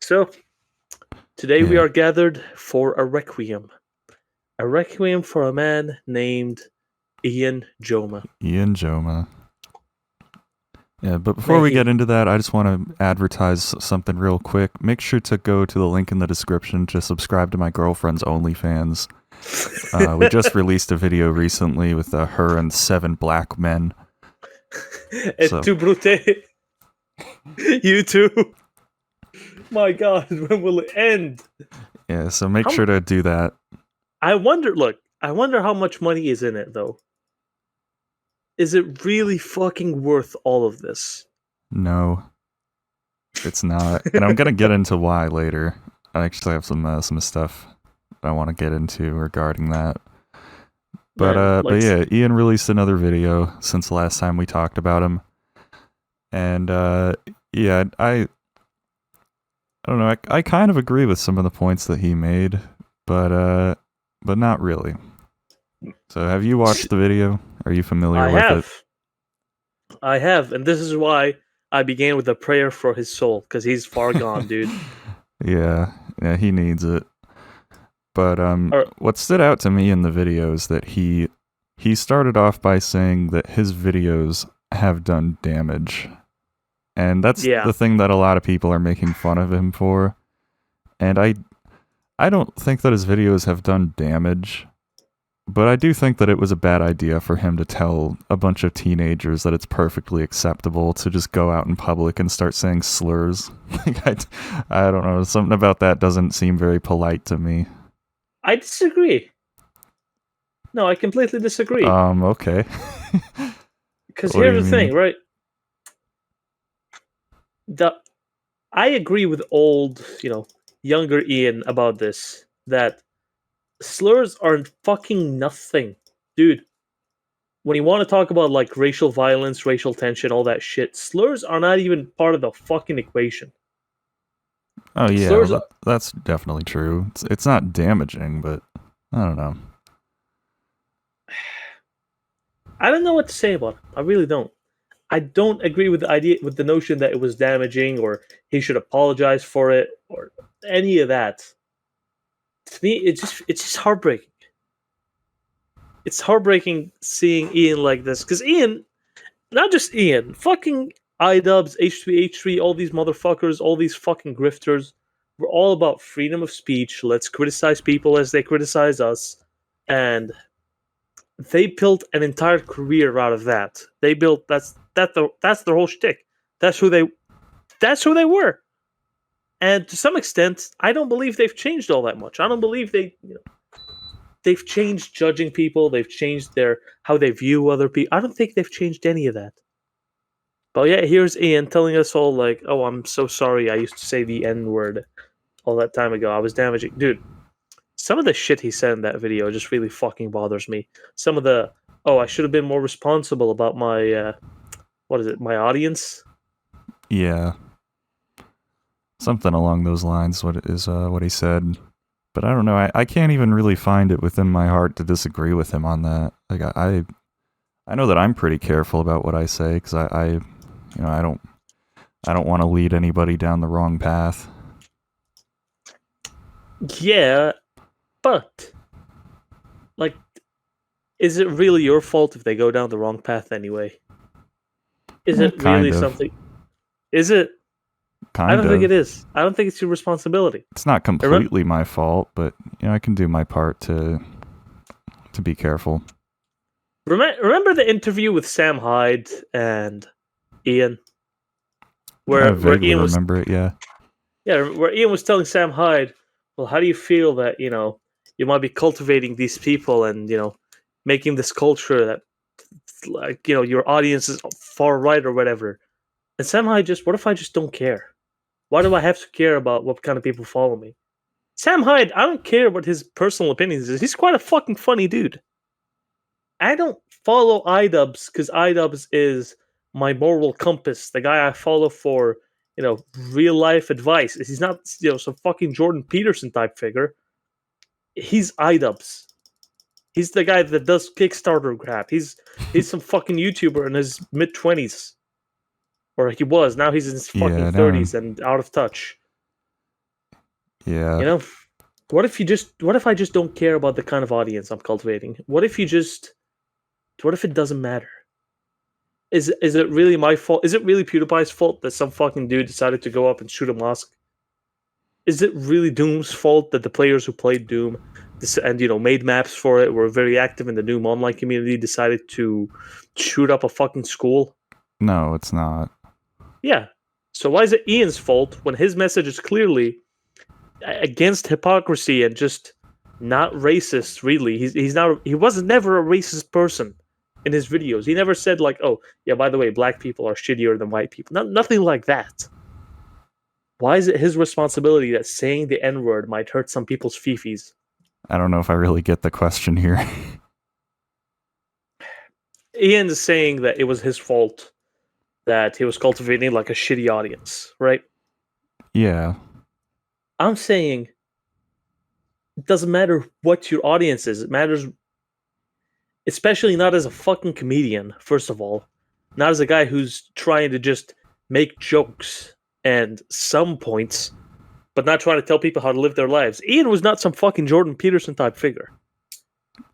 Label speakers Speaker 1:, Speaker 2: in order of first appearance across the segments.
Speaker 1: So, today we
Speaker 2: Yeah,
Speaker 1: are gathered for a requiem. A requiem for a man named Ian Joma.
Speaker 2: Ian Joma. Yeah, but before
Speaker 1: May
Speaker 2: we get
Speaker 1: he.
Speaker 2: into that, I just want to advertise something real quick. Make sure to go to the link in the description to subscribe to my girlfriend's OnlyFans. We just released a video recently with her and 7 black men.
Speaker 1: Et
Speaker 2: So,
Speaker 1: tu brute. You too. My god, when will it end?
Speaker 2: yeah, so make
Speaker 1: How
Speaker 2: sure to do that.
Speaker 1: I wonder how much money is in it though. Is it really fucking worth all of this?
Speaker 2: No, it's not. And I'm going to get into why later. I actually have some stuff I want to get into regarding that. But
Speaker 1: Man,
Speaker 2: but yeah, Ian released another video since the last time we talked about him. And yeah, I don't know. I kind of agree with some of the points that he made, but not really. So, have you watched the video? Are you familiar
Speaker 1: I
Speaker 2: with it?
Speaker 1: have. I have, and this is why I began with a prayer for his soul, because he's far gone, dude.
Speaker 2: Yeah, he needs it. But
Speaker 1: Or,
Speaker 2: what stood out to me in the video is that he started off by saying that his videos have done damage. And that's
Speaker 1: yeah.
Speaker 2: the thing that a lot of people are making fun of him for. And I don't think that his videos have done damage, but I do think that it was a bad idea for him to tell a bunch of teenagers that it's perfectly acceptable to just go out in public and start saying slurs. I don't know, something about that doesn't seem very polite to me.
Speaker 1: I disagree. No, I completely disagree.
Speaker 2: Okay.
Speaker 1: Because
Speaker 2: What do you
Speaker 1: here's the
Speaker 2: mean?
Speaker 1: thing, right? The I agree with old, younger Ian about this. That slurs are fucking nothing, dude. When you want to talk about like racial violence, racial tension, all that shit, slurs are not even part of the fucking equation.
Speaker 2: Oh yeah,
Speaker 1: Slurs,
Speaker 2: that's definitely true. It's not damaging, but I don't know.
Speaker 1: I don't know what to say about it. I really don't. I don't agree with the idea with the notion that it was damaging or he should apologize for it or any of that. To me, it's just heartbreaking. It's heartbreaking seeing Ian like this because Ian, not just Ian, fucking iDubbbz, H3H3, all these motherfuckers, all these fucking grifters, we're all about freedom of speech. Let's criticize people as they criticize us, and they built an entire career out of that. They built that's their whole shtick. That's who they that's who they were. And to some extent, I don't believe they've changed all that much. I don't believe they've changed judging people. They've changed their how they view other people. I don't think they've changed any of that. But yeah, here's Ian telling us all like, "Oh, I'm so sorry. I used to say the N word all that time ago. I was damaging, dude." Some of the shit he said in that video just really fucking bothers me. Some of the I should have been more responsible about my what is it, my audience.
Speaker 2: Yeah, something along those lines. What he said, but I don't know. I can't even really find it within my heart to disagree with him on that. Like I know that I'm pretty careful about what I say because I don't want to lead anybody down the wrong path.
Speaker 1: Yeah, but like, is it really your fault if they go down the wrong path anyway? Is it really
Speaker 2: Kind of,
Speaker 1: something? Is it? I
Speaker 2: kind
Speaker 1: don't think it
Speaker 2: of.
Speaker 1: is. I don't think it's your responsibility.
Speaker 2: It's not
Speaker 1: Remember,
Speaker 2: completely my fault, but I can do my part to be careful.
Speaker 1: remember the interview with Sam Hyde and Ian,
Speaker 2: I
Speaker 1: where
Speaker 2: vaguely
Speaker 1: Ian was
Speaker 2: remember it. Yeah.
Speaker 1: where Ian was telling Sam Hyde, well, how do you feel that you might be cultivating these people and making this culture that like your audience is far right or whatever. And Sam Hyde what if I just don't care? Why do I have to care about what kind of people follow me? Sam Hyde, I don't care what his personal opinions is. He's quite a fucking funny dude. I don't follow iDubbbz because iDubbbz is my moral compass. The guy I follow for, real life advice. He's not, some fucking Jordan Peterson type figure. He's iDubbbz. He's the guy that does Kickstarter crap. He's some fucking YouTuber in his mid-20s. Or he was. Now he's in his fucking
Speaker 2: Yeah. No.
Speaker 1: 30s and out of touch.
Speaker 2: Yeah.
Speaker 1: You know, what if I just don't care about the kind of audience I'm cultivating? What if it doesn't matter? Is it really my fault? Is it really PewDiePie's fault that some fucking dude decided to go up and shoot a mosque? Is it really Doom's fault that the players who played Doom and made maps for it were very active in the Doom online community decided to shoot up a fucking school?
Speaker 2: No, it's not.
Speaker 1: Yeah. So why is it Ian's fault when his message is clearly against hypocrisy and just not racist? Really, he was never a racist person in his videos. He never said like, "Oh, yeah, by the way, black people are shittier than white people." Nothing like that. Why is it his responsibility that saying the N word might hurt some people's fifis?
Speaker 2: I don't know if I really get the question here.
Speaker 1: Ian is saying that it was his fault that he was cultivating like a shitty audience, right?
Speaker 2: Yeah.
Speaker 1: I'm saying it doesn't matter what your audience is. It matters, especially not as a fucking comedian, first of all. Not as a guy who's trying to just make jokes and some points, but not trying to tell people how to live their lives. Ian was not some fucking Jordan Peterson type figure.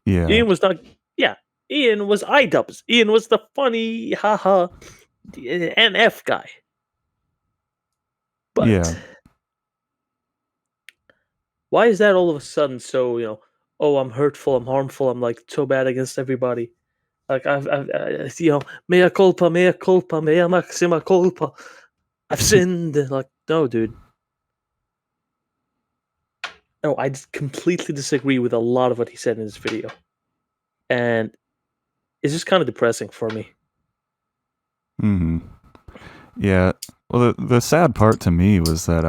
Speaker 2: Yeah.
Speaker 1: Ian was not. Yeah, Ian was iDubbbz. Ian was the funny, haha, NF guy.
Speaker 2: Yeah.
Speaker 1: But why is that all of a sudden so? Oh, I'm hurtful, I'm harmful, I'm like so bad against everybody. Like mea culpa, mea culpa, mea maxima culpa. I've sinned. Like, no, dude. No, I completely disagree with a lot of what he said in this video, and it's just kind of depressing for me.
Speaker 2: Hmm. Yeah. Well, the sad part to me was that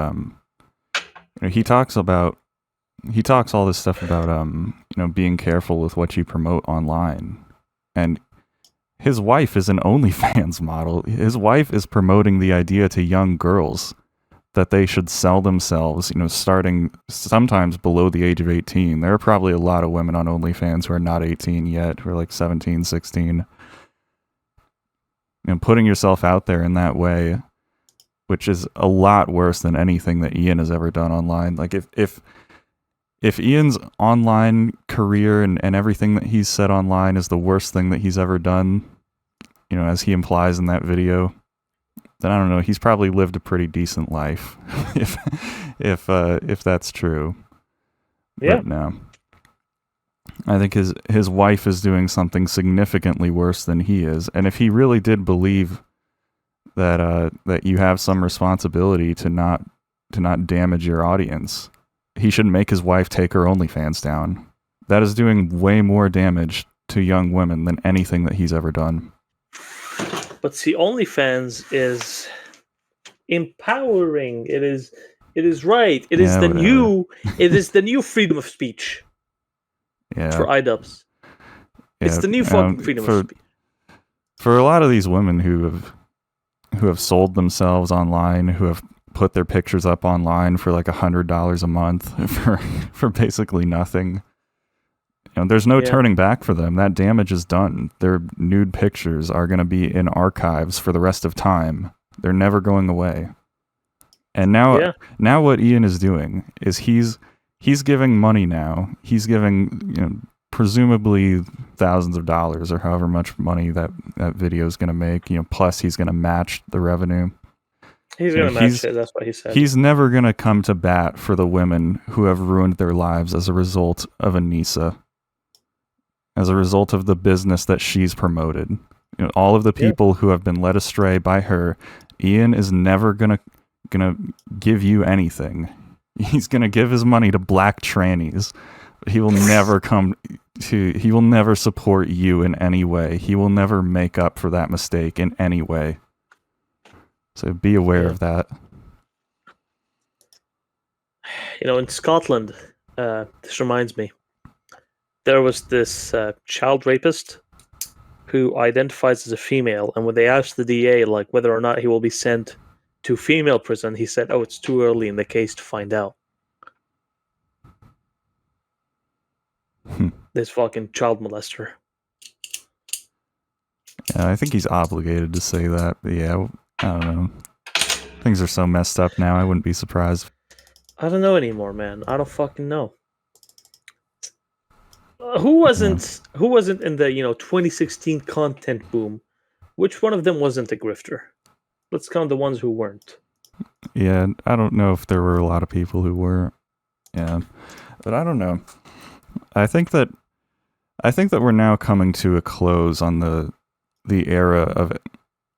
Speaker 2: he talks all this stuff about being careful with what you promote online, and his wife is an OnlyFans model. His wife is promoting the idea to young girls that they should sell themselves, starting sometimes below the age of 18. There are probably a lot of women on OnlyFans who are not 18 yet, who are like 17, 16. Putting yourself out there in that way, which is a lot worse than anything that Ian has ever done online. Like if Ian's online career and everything that he's said online is the worst thing that he's ever done, as he implies in that video, then I don't know. He's probably lived a pretty decent life, if that's true.
Speaker 1: Yeah.
Speaker 2: But no, I think his wife is doing something significantly worse than he is. And if he really did believe that you have some responsibility to not damage your audience, he should make his wife take her OnlyFans down. That is doing way more damage to young women than anything that he's ever done.
Speaker 1: But see, OnlyFans is empowering. It is right. It is the new freedom of speech.
Speaker 2: Yeah.
Speaker 1: For iDubbbz.
Speaker 2: Yeah.
Speaker 1: It's the new fucking freedom of speech.
Speaker 2: For a lot of these women who have sold themselves online, who have put their pictures up online for like $100 a month for basically nothing. There's no turning back for them. That damage is done. Their nude pictures are going to be in archives for the rest of time. They're never going away. And now what Ian is doing is he's giving money now. He's giving, presumably thousands of dollars or however much money that video is going to make, plus he's going to match the revenue.
Speaker 1: He's going to match it. That's what he said.
Speaker 2: He's never going to come to bat for the women who have ruined their lives as a result of Anisa, as a result of the business that she's promoted. All of the people who have been led astray by her. Ian is never gonna give you anything. He's gonna give his money to black trannies. He will never he will never support you in any way. He will never make up for that mistake in any way. So be aware of that.
Speaker 1: In Scotland, this reminds me, there was this child rapist who identifies as a female, and when they asked the DA like whether or not he will be sent to female prison, he said, "Oh, it's too early in the case to find out." This fucking child molester.
Speaker 2: Yeah, I think he's obligated to say that. But yeah, I don't know. Things are so messed up now. I wouldn't be surprised.
Speaker 1: I don't know anymore, man. I don't fucking know. Who wasn't in the 2016 content boom? Which one of them wasn't a grifter? Let's count the ones who weren't.
Speaker 2: Yeah, I don't know if there were a lot of people who were. Yeah, but I don't know. I think that we're now coming to a close on the era of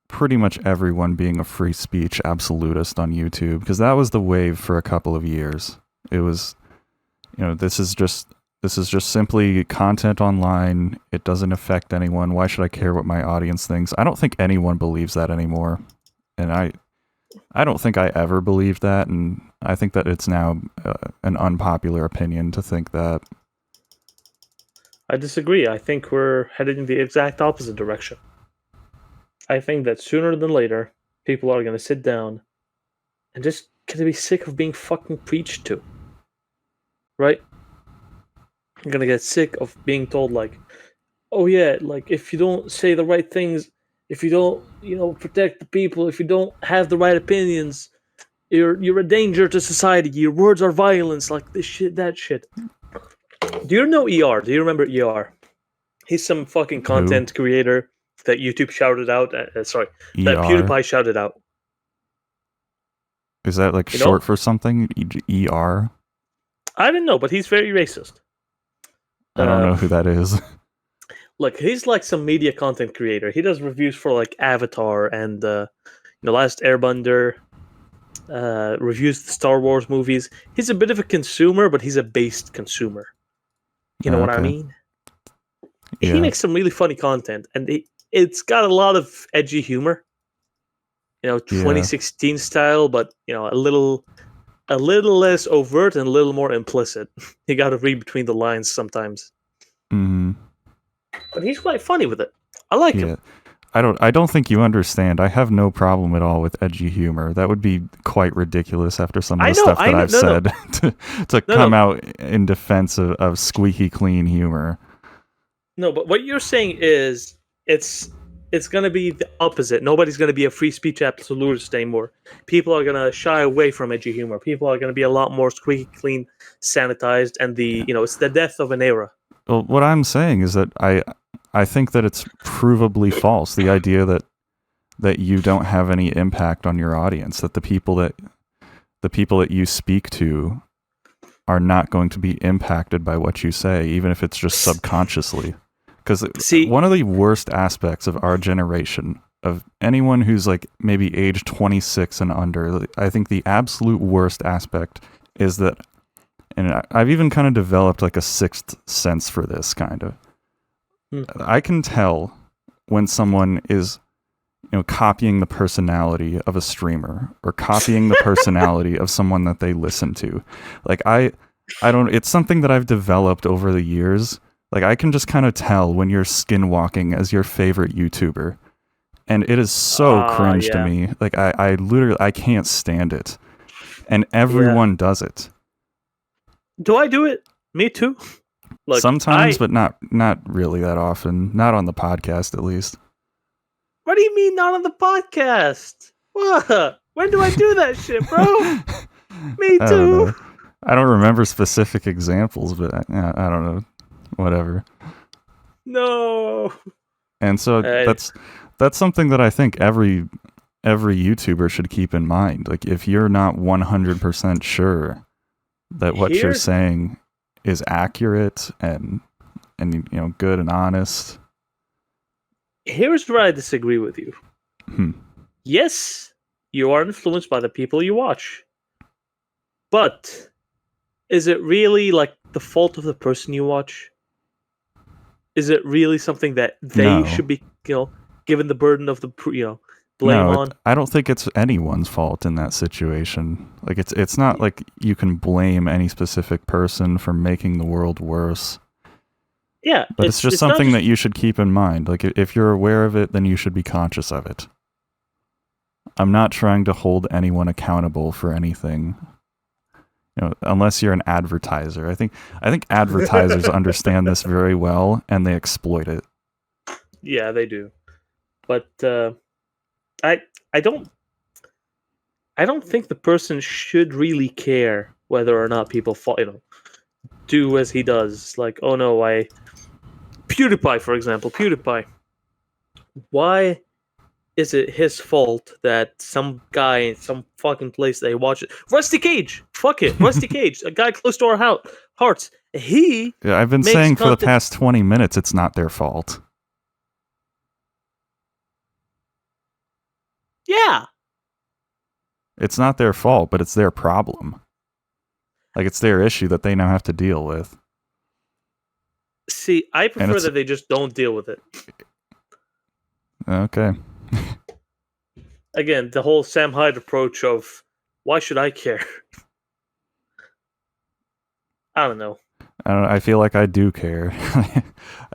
Speaker 2: pretty much everyone being a free speech absolutist on YouTube, because that was the wave for a couple of years. It was, this is just simply content online. It doesn't affect anyone. Why should I care what my audience thinks? I don't think anyone believes that anymore. And I don't think I ever believed that, and I think that it's now an unpopular opinion to think that.
Speaker 1: I disagree. I think we're headed in the exact opposite direction. I think that sooner than later, people are going to sit down and just going to be sick of being fucking preached to. Right? I'm going to get sick of being told, like, oh yeah, like, if you don't say the right things, if you don't, protect the people, if you don't have the right opinions, you're a danger to society. Your words are violence, like this shit, that shit. Do you know ER? Do you remember ER? He's some fucking
Speaker 2: Who?
Speaker 1: content creator that YouTube shouted out. Sorry, that
Speaker 2: ER?
Speaker 1: PewDiePie shouted out.
Speaker 2: Is that like
Speaker 1: You know,
Speaker 2: short for something? ER?
Speaker 1: I didn't know, but he's very racist.
Speaker 2: I don't know
Speaker 1: Um,
Speaker 2: who that is.
Speaker 1: like he's like some media content creator. He does reviews for like Avatar and Last Airbender. Reviews the Star Wars movies. He's a bit of a consumer, but he's a based consumer. You know what I
Speaker 2: Okay.
Speaker 1: mean? He
Speaker 2: Yeah.
Speaker 1: makes some really funny content, and it's got a lot of edgy humor.
Speaker 2: Yeah.
Speaker 1: 2016 style, but a little less overt and a little more implicit. You got to read between the lines sometimes.
Speaker 2: Hmm.
Speaker 1: But he's quite funny with it. I like him.
Speaker 2: Yeah. I don't think you understand. I have no problem at all with edgy humor. That would be quite ridiculous after some of
Speaker 1: I
Speaker 2: the
Speaker 1: know,
Speaker 2: stuff
Speaker 1: I
Speaker 2: that
Speaker 1: know.
Speaker 2: I've
Speaker 1: No, no,
Speaker 2: said to
Speaker 1: no,
Speaker 2: come
Speaker 1: no,
Speaker 2: out in defense of squeaky clean humor.
Speaker 1: no. But what you're saying is it's gonna be the opposite. Nobody's gonna be a free speech absolutist anymore. People are gonna shy away from edgy humor. People are gonna be a lot more squeaky clean, sanitized, and it's the death of an era.
Speaker 2: Well, what I'm saying is that I think that it's provably false. The idea that you don't have any impact on your audience, that the people that you speak to are not going to be impacted by what you say, even if it's just subconsciously. Because
Speaker 1: See,
Speaker 2: one of the worst aspects of our generation, of anyone who's like maybe age 26 and under, I think the absolute worst aspect is that, and I've even kind of developed like a sixth sense for this kind of.
Speaker 1: hmm,
Speaker 2: I can tell when someone is copying the personality of a streamer or copying the personality of someone that they listen to. Like I don't, it's something that I've developed over the years. Like I can just kind of tell when you're skinwalking as your favorite YouTuber. And it is so cringe to
Speaker 1: yeah,
Speaker 2: me. Like I literally I can't stand it. And
Speaker 1: yeah.
Speaker 2: everyone does it.
Speaker 1: Do I do it? Me too. Look,
Speaker 2: Sometimes, but not really that often. Not on the podcast at least.
Speaker 1: what do you mean not on the podcast? What? When do I do that shit, bro?
Speaker 2: I
Speaker 1: Me
Speaker 2: don't
Speaker 1: too.
Speaker 2: know. I don't remember specific examples, but I don't know. Whatever.
Speaker 1: No.
Speaker 2: And so
Speaker 1: Uh,
Speaker 2: that's something that I think every YouTuber should keep in mind. Like if you're not 100% sure that what you're
Speaker 1: here's
Speaker 2: saying is accurate and good and honest.
Speaker 1: here's where I disagree with you.
Speaker 2: Hmm.
Speaker 1: Yes, you are influenced by the people you watch. But is it really like the fault of the person you watch? Is it really something that they
Speaker 2: No.
Speaker 1: should be, given the burden of the, blame
Speaker 2: No,
Speaker 1: on?
Speaker 2: I don't think it's anyone's fault in that situation. Like it's not like you can blame any specific person for making the world worse.
Speaker 1: Yeah,
Speaker 2: But it's just
Speaker 1: it's not
Speaker 2: something
Speaker 1: just
Speaker 2: that you should keep in mind. Like if you're aware of it, then you should be conscious of it. I'm not trying to hold anyone accountable for anything. Unless you're an advertiser. I think advertisers understand this very well and they exploit it.
Speaker 1: yeah, they do. But I I don't I don't think the person should really care whether or not people do as he does. Like, oh no, PewDiePie, for example, PewDiePie. Why is it his fault that some guy in some fucking place they watch it? Rusty Cage, fuck it, Rusty Cage, a guy close to our hearts. He
Speaker 2: Yeah, I've been
Speaker 1: makes
Speaker 2: saying for the
Speaker 1: content.
Speaker 2: past 20 minutes it's not their fault.
Speaker 1: Yeah,
Speaker 2: It's not their fault, but it's their problem. Like, it's their issue that they now have to deal with.
Speaker 1: see, I
Speaker 2: And
Speaker 1: prefer
Speaker 2: it's
Speaker 1: that they just don't deal with it.
Speaker 2: okay.
Speaker 1: Again, the whole Sam Hyde approach of why should I care? I don't know.
Speaker 2: I feel like I do care.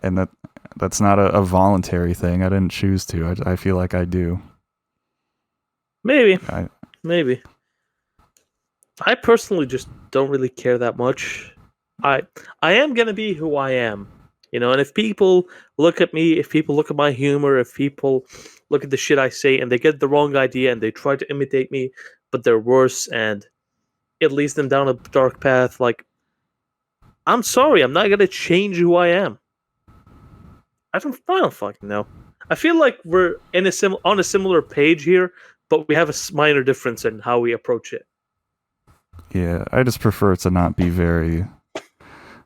Speaker 2: And that's not a voluntary thing. I didn't choose to. I feel like I do.
Speaker 1: Maybe,
Speaker 2: I,
Speaker 1: maybe. I personally just don't really care that much. I I am gonna be who I am, and if people look at me, if people look at my humor, if people look at the shit I say and they get the wrong idea and they try to imitate me, but they're worse and it leads them down a dark path, like I'm sorry, I'm not gonna change who I am. I don't fucking know. I feel like we're on a similar page here, but we have a minor difference in how we approach it.
Speaker 2: yeah, I just prefer to not be very,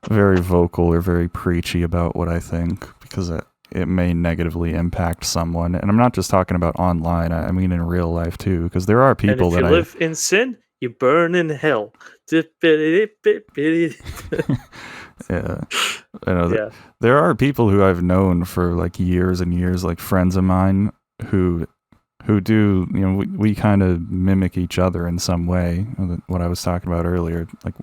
Speaker 2: very vocal or very preachy about what I think because it may negatively impact someone. And I'm not just talking about online. I mean in real life too, because there are
Speaker 1: And
Speaker 2: people
Speaker 1: if you
Speaker 2: that
Speaker 1: live in sin, you burn in hell. Yeah.
Speaker 2: yeah, there are people who I've known for like years and years, like friends of mine who do, we kind of mimic each other in some way. What I was talking about earlier, like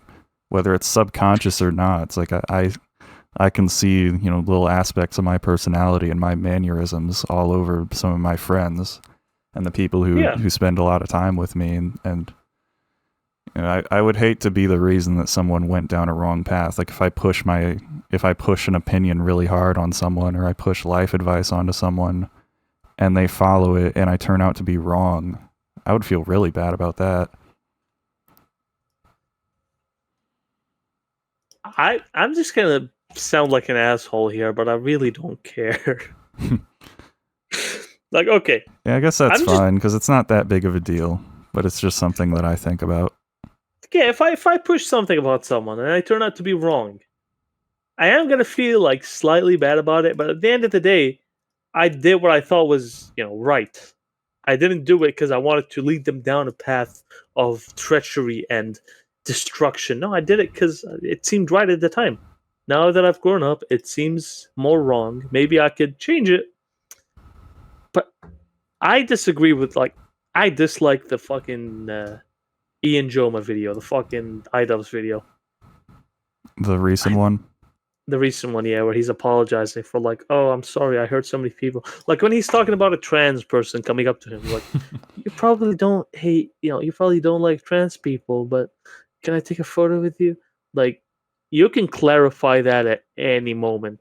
Speaker 2: whether it's subconscious or not, it's like I can see, little aspects of my personality and my mannerisms all over some of my friends and the people
Speaker 1: Yeah.
Speaker 2: who spend a lot of time with me. And I would hate to be the reason that someone went down a wrong path. Like if I push an opinion really hard on someone, or I push life advice onto someone and they follow it and I turn out to be wrong, I would feel really bad about that.
Speaker 1: I'm just gonna sound like an asshole here, but I really don't care. Like, okay,
Speaker 2: Yeah, I guess that's
Speaker 1: I'm just
Speaker 2: fine because it's not that big of a deal, but it's just something that I think about.
Speaker 1: yeah. If I push something about someone and I turn out to be wrong, I am gonna feel like slightly bad about it. But at the end of the day, I did what I thought was right. I didn't do it because I wanted to lead them down a path of treachery and destruction. No, I did it because it seemed right at the time. Now that I've grown up, it seems more wrong. Maybe I could change it, but I disagree with I dislike the fucking Ian Joma video, the fucking iDubbbz video,
Speaker 2: The recent one?
Speaker 1: the recent one, yeah, where he's apologizing for like, oh, I'm sorry, I hurt so many people. Like when he's talking about a trans person coming up to him, like, you probably don't hate, you probably don't like trans people, but can I take a photo with you? Like, you can clarify that at any moment.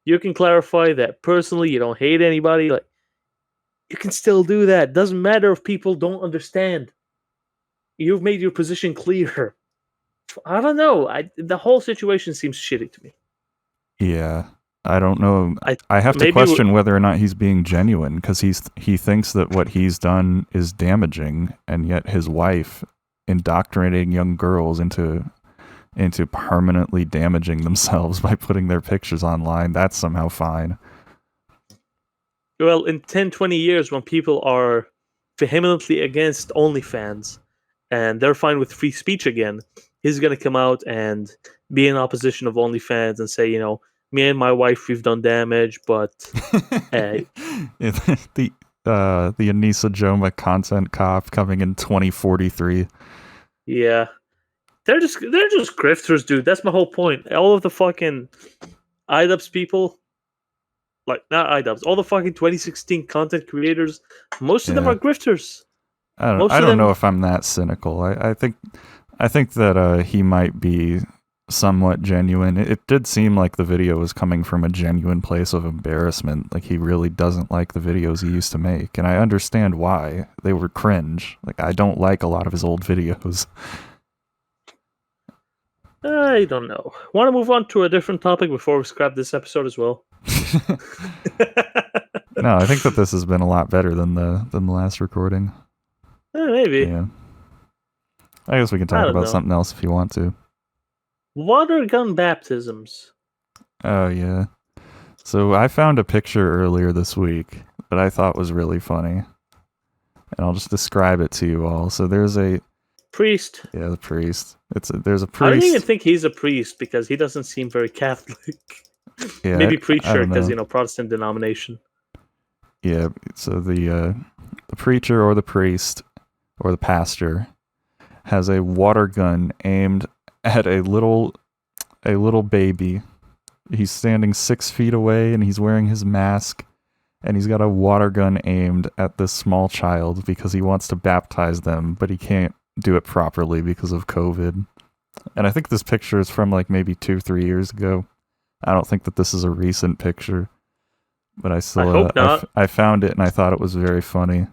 Speaker 1: You can clarify that personally, you don't hate anybody. Like, you can still do that. Doesn't matter if people don't understand. You've made your position clear. I don't know. The whole situation seems shitty to me.
Speaker 2: Yeah. I don't know.
Speaker 1: I
Speaker 2: I have to
Speaker 1: maybe
Speaker 2: question whether or not he's being genuine because he thinks that what he's done is damaging, and yet his wife indoctrinating young girls into permanently damaging themselves by putting their pictures online, that's somehow fine.
Speaker 1: well, in 10, 20 years, when people are vehemently against OnlyFans and they're fine with free speech again, he's going to come out and be in opposition of OnlyFans and say, me and my wife, we've done damage, but
Speaker 2: the Anisa Joma content cop coming in 2043.
Speaker 1: yeah, they're just grifters, dude. That's my whole point. All of the fucking iDubbbz people, like not iDubbbz, all the fucking 2016 content creators, most of them
Speaker 2: Yeah.
Speaker 1: are grifters.
Speaker 2: I
Speaker 1: Most of
Speaker 2: don't
Speaker 1: them,
Speaker 2: know if I'm that cynical. I think that he might be somewhat genuine. It did seem like the video was coming from a genuine place of embarrassment. Like he really doesn't like the videos he used to make, and I understand why. They were cringe. Like I don't like a lot of his old videos.
Speaker 1: I don't know. Want to move on to a different topic before we scrap this episode as well?
Speaker 2: No, I think that this has been a lot better than the last recording.
Speaker 1: Maybe.
Speaker 2: Yeah. I guess we can
Speaker 1: I
Speaker 2: talk
Speaker 1: don't
Speaker 2: about
Speaker 1: know.
Speaker 2: something else if you want to.
Speaker 1: Water gun baptisms.
Speaker 2: Oh yeah. So I found a picture earlier this week that I thought was really funny. And I'll just describe it to you all. So there's a
Speaker 1: Priest.
Speaker 2: the priest. There's a
Speaker 1: I don't even
Speaker 2: priest.
Speaker 1: think he's a priest because he doesn't seem very Catholic.
Speaker 2: Yeah,
Speaker 1: Maybe
Speaker 2: I
Speaker 1: preacher
Speaker 2: don't
Speaker 1: because
Speaker 2: know.
Speaker 1: Protestant denomination.
Speaker 2: Yeah, so the preacher or the priest or the pastor has a water gun aimed at a little baby. He's standing 6 feet away and he's wearing his mask, and he's got a water gun aimed at this small child because he wants to baptize them, but he can't do it properly because of COVID. And I think this picture is from like maybe 2-3 years ago. I don't think that this is a recent picture, but I
Speaker 1: I
Speaker 2: still
Speaker 1: hope not.
Speaker 2: I found it and I thought it was very funny.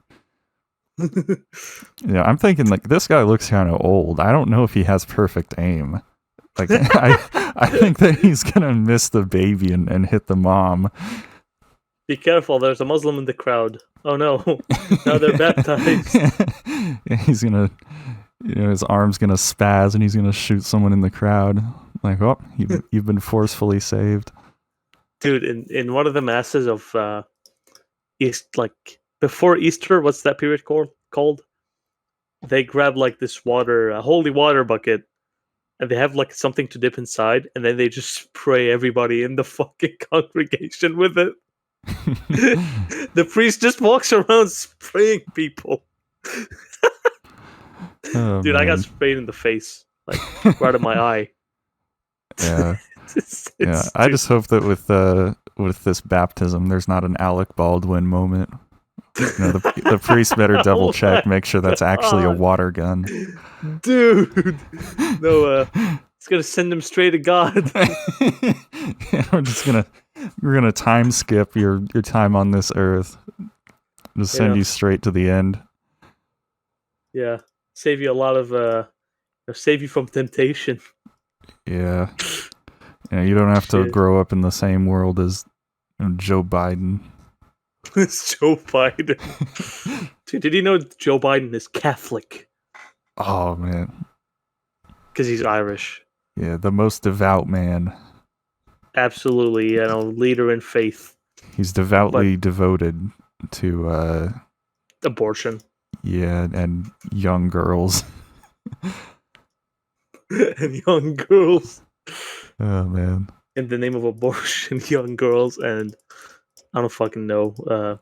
Speaker 2: Yeah, I'm thinking like this guy looks kind of old. I don't know if he has perfect aim. Like I think that he's gonna miss the baby and hit the mom.
Speaker 1: Be careful, there's a Muslim in the crowd. Oh no, now they're baptized.
Speaker 2: He's gonna, his arm's gonna spaz and he's gonna shoot someone in the crowd. Like, oh, you've been forcefully saved.
Speaker 1: Dude, in one of the masses of East, like before Easter, what's that period called? They grab like this water, a holy water bucket, and they have like something to dip inside, and then they just spray everybody in the fucking congregation with it. The priest just walks around spraying people.
Speaker 2: Oh,
Speaker 1: Dude, I got
Speaker 2: man.
Speaker 1: sprayed in the face, like right in my eye.
Speaker 2: Yeah, yeah. I
Speaker 1: Dude.
Speaker 2: just hope that with this baptism, there's not an Alec Baldwin moment. The priest better double
Speaker 1: Oh
Speaker 2: check,
Speaker 1: my
Speaker 2: make sure that's actually a
Speaker 1: god,
Speaker 2: water gun.
Speaker 1: dude! No, it's gonna send him straight to God.
Speaker 2: Yeah, we're gonna time skip your time on this earth. Just send
Speaker 1: Yeah,
Speaker 2: you straight to the end.
Speaker 1: yeah. Save you a lot of save you from temptation.
Speaker 2: Yeah. Yeah, you don't have to
Speaker 1: Shit,
Speaker 2: grow up in the same world as Joe Biden.
Speaker 1: it's Joe Biden. Dude, did you know Joe Biden is Catholic?
Speaker 2: Oh man.
Speaker 1: Because he's Irish.
Speaker 2: Yeah, the most devout man.
Speaker 1: Absolutely, leader in faith,
Speaker 2: He's
Speaker 1: but
Speaker 2: devoutly devoted to
Speaker 1: abortion
Speaker 2: yeah, and young girls.
Speaker 1: and young girls.
Speaker 2: Oh man.
Speaker 1: In the name of abortion, young girls, and I don't fucking know.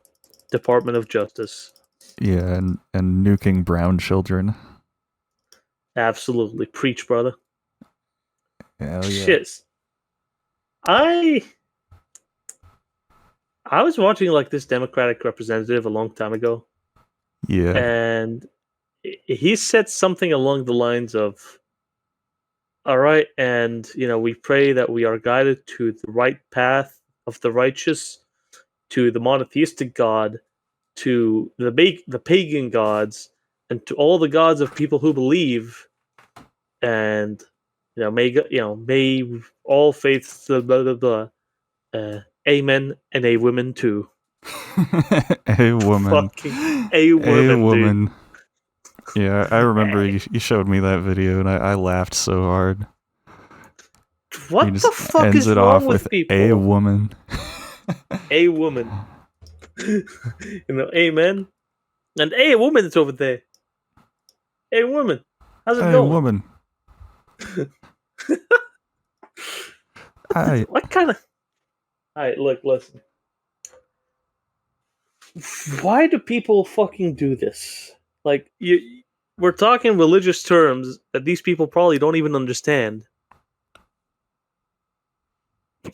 Speaker 1: Department of Justice.
Speaker 2: Yeah, and nuking brown children.
Speaker 1: Absolutely, preach, brother.
Speaker 2: Hell yeah.
Speaker 1: Shit, I I was watching like this Democratic representative a long time ago,
Speaker 2: Yeah.
Speaker 1: and he said something along the lines of, "All right, and we pray that we are guided to the right path of the righteous, to the monotheistic God, to the pagan gods, and to all the gods of people who believe, and may all faiths blah blah blah. Amen, and a woman too."
Speaker 2: A woman.
Speaker 1: Fucking a
Speaker 2: A
Speaker 1: woman, dude.
Speaker 2: woman. Yeah, I remember you showed me that video and I laughed so hard. He
Speaker 1: What
Speaker 2: just
Speaker 1: the fuck
Speaker 2: ends
Speaker 1: is
Speaker 2: it
Speaker 1: wrong
Speaker 2: off
Speaker 1: with
Speaker 2: with a
Speaker 1: people?
Speaker 2: woman.
Speaker 1: A woman. Amen. And a woman is over there. A woman. How's it
Speaker 2: A
Speaker 1: going?
Speaker 2: woman. I
Speaker 1: What kind of. Alright, look, listen. Why do people fucking do this? Like, we're talking religious terms that these people probably don't even understand.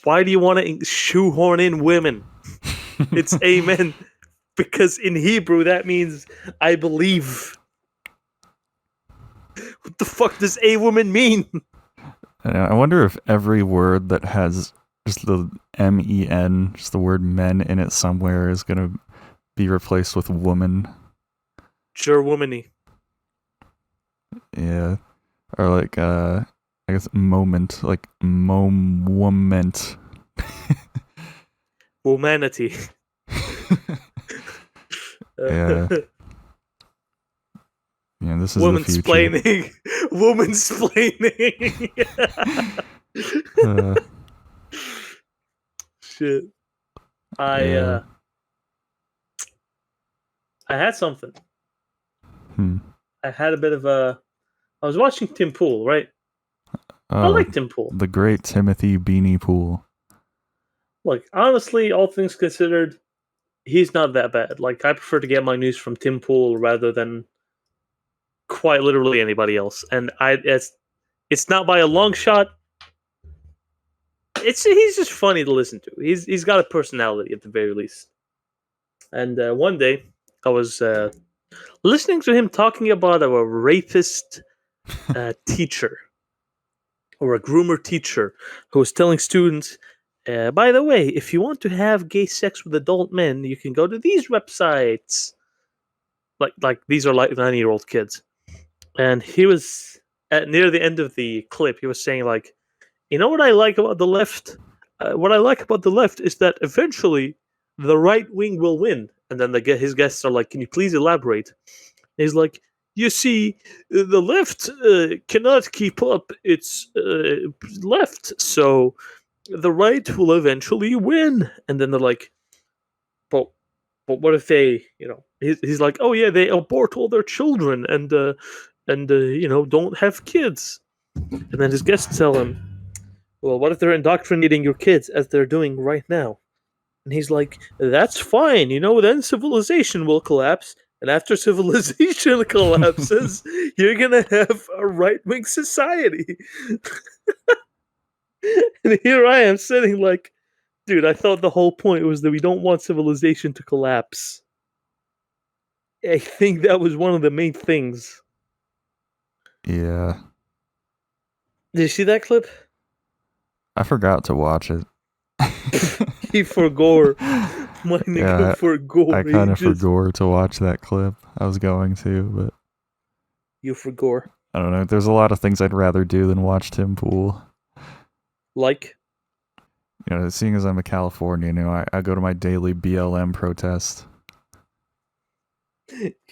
Speaker 1: Why do you want to shoehorn in women? It's amen. Because in Hebrew, that means I believe. What the fuck does a woman mean?
Speaker 2: I wonder if every word that has just the men, just the word men in it somewhere, is gonna be replaced with woman.
Speaker 1: Sure, womany.
Speaker 2: Yeah, or like I guess moment, like moment.
Speaker 1: Womanity.
Speaker 2: Yeah, yeah. This is the
Speaker 1: Woman
Speaker 2: future.
Speaker 1: splaining. Woman splaining.
Speaker 2: Uh,
Speaker 1: Shit. I
Speaker 2: yeah.
Speaker 1: uh I had something.
Speaker 2: Hmm.
Speaker 1: I had a bit of a I was watching Tim Pool, right? I
Speaker 2: Oh,
Speaker 1: like Tim Pool.
Speaker 2: the great Timothy Beanie Pool.
Speaker 1: Like honestly, all things considered, he's not that bad. Like I prefer to get my news from Tim Pool rather than quite literally anybody else. And it's not by a long shot. It's he's just funny to listen to. He's got a personality at the very least. And one day I was listening to him talking about a rapist teacher or a groomer teacher who was telling students, by the way, if you want to have gay sex with adult men, you can go to these websites. Like these are like 9-year-old kids. And he was at near the end of the clip. He was saying like, you know what I like about the left? What I like about the left is that eventually the right wing will win. And then his guests are like, can you please elaborate? He's like, you see, the left cannot keep up its left, so the right will eventually win. And then they're like, but what if they, he's like, oh yeah, they abort all their children and don't have kids. And then his guests tell him, well, what if they're indoctrinating your kids as they're doing right now? And he's like, that's fine, then civilization will collapse. And after civilization collapses, you're gonna have a right wing society. And here I am sitting like, dude, I thought the whole point was that we don't want civilization to collapse. I think that was one of the main things.
Speaker 2: Yeah,
Speaker 1: Did you see that clip?
Speaker 2: I forgot to watch it.
Speaker 1: He forgore. My nigga
Speaker 2: Yeah, I
Speaker 1: forgore. He
Speaker 2: kind of
Speaker 1: just.
Speaker 2: forgot to watch that clip. I was going to, but
Speaker 1: You forgore.
Speaker 2: I don't know. There's a lot of things I'd rather do than watch Tim Pool.
Speaker 1: Like?
Speaker 2: Seeing as I'm a Californian, I go to my daily BLM protest.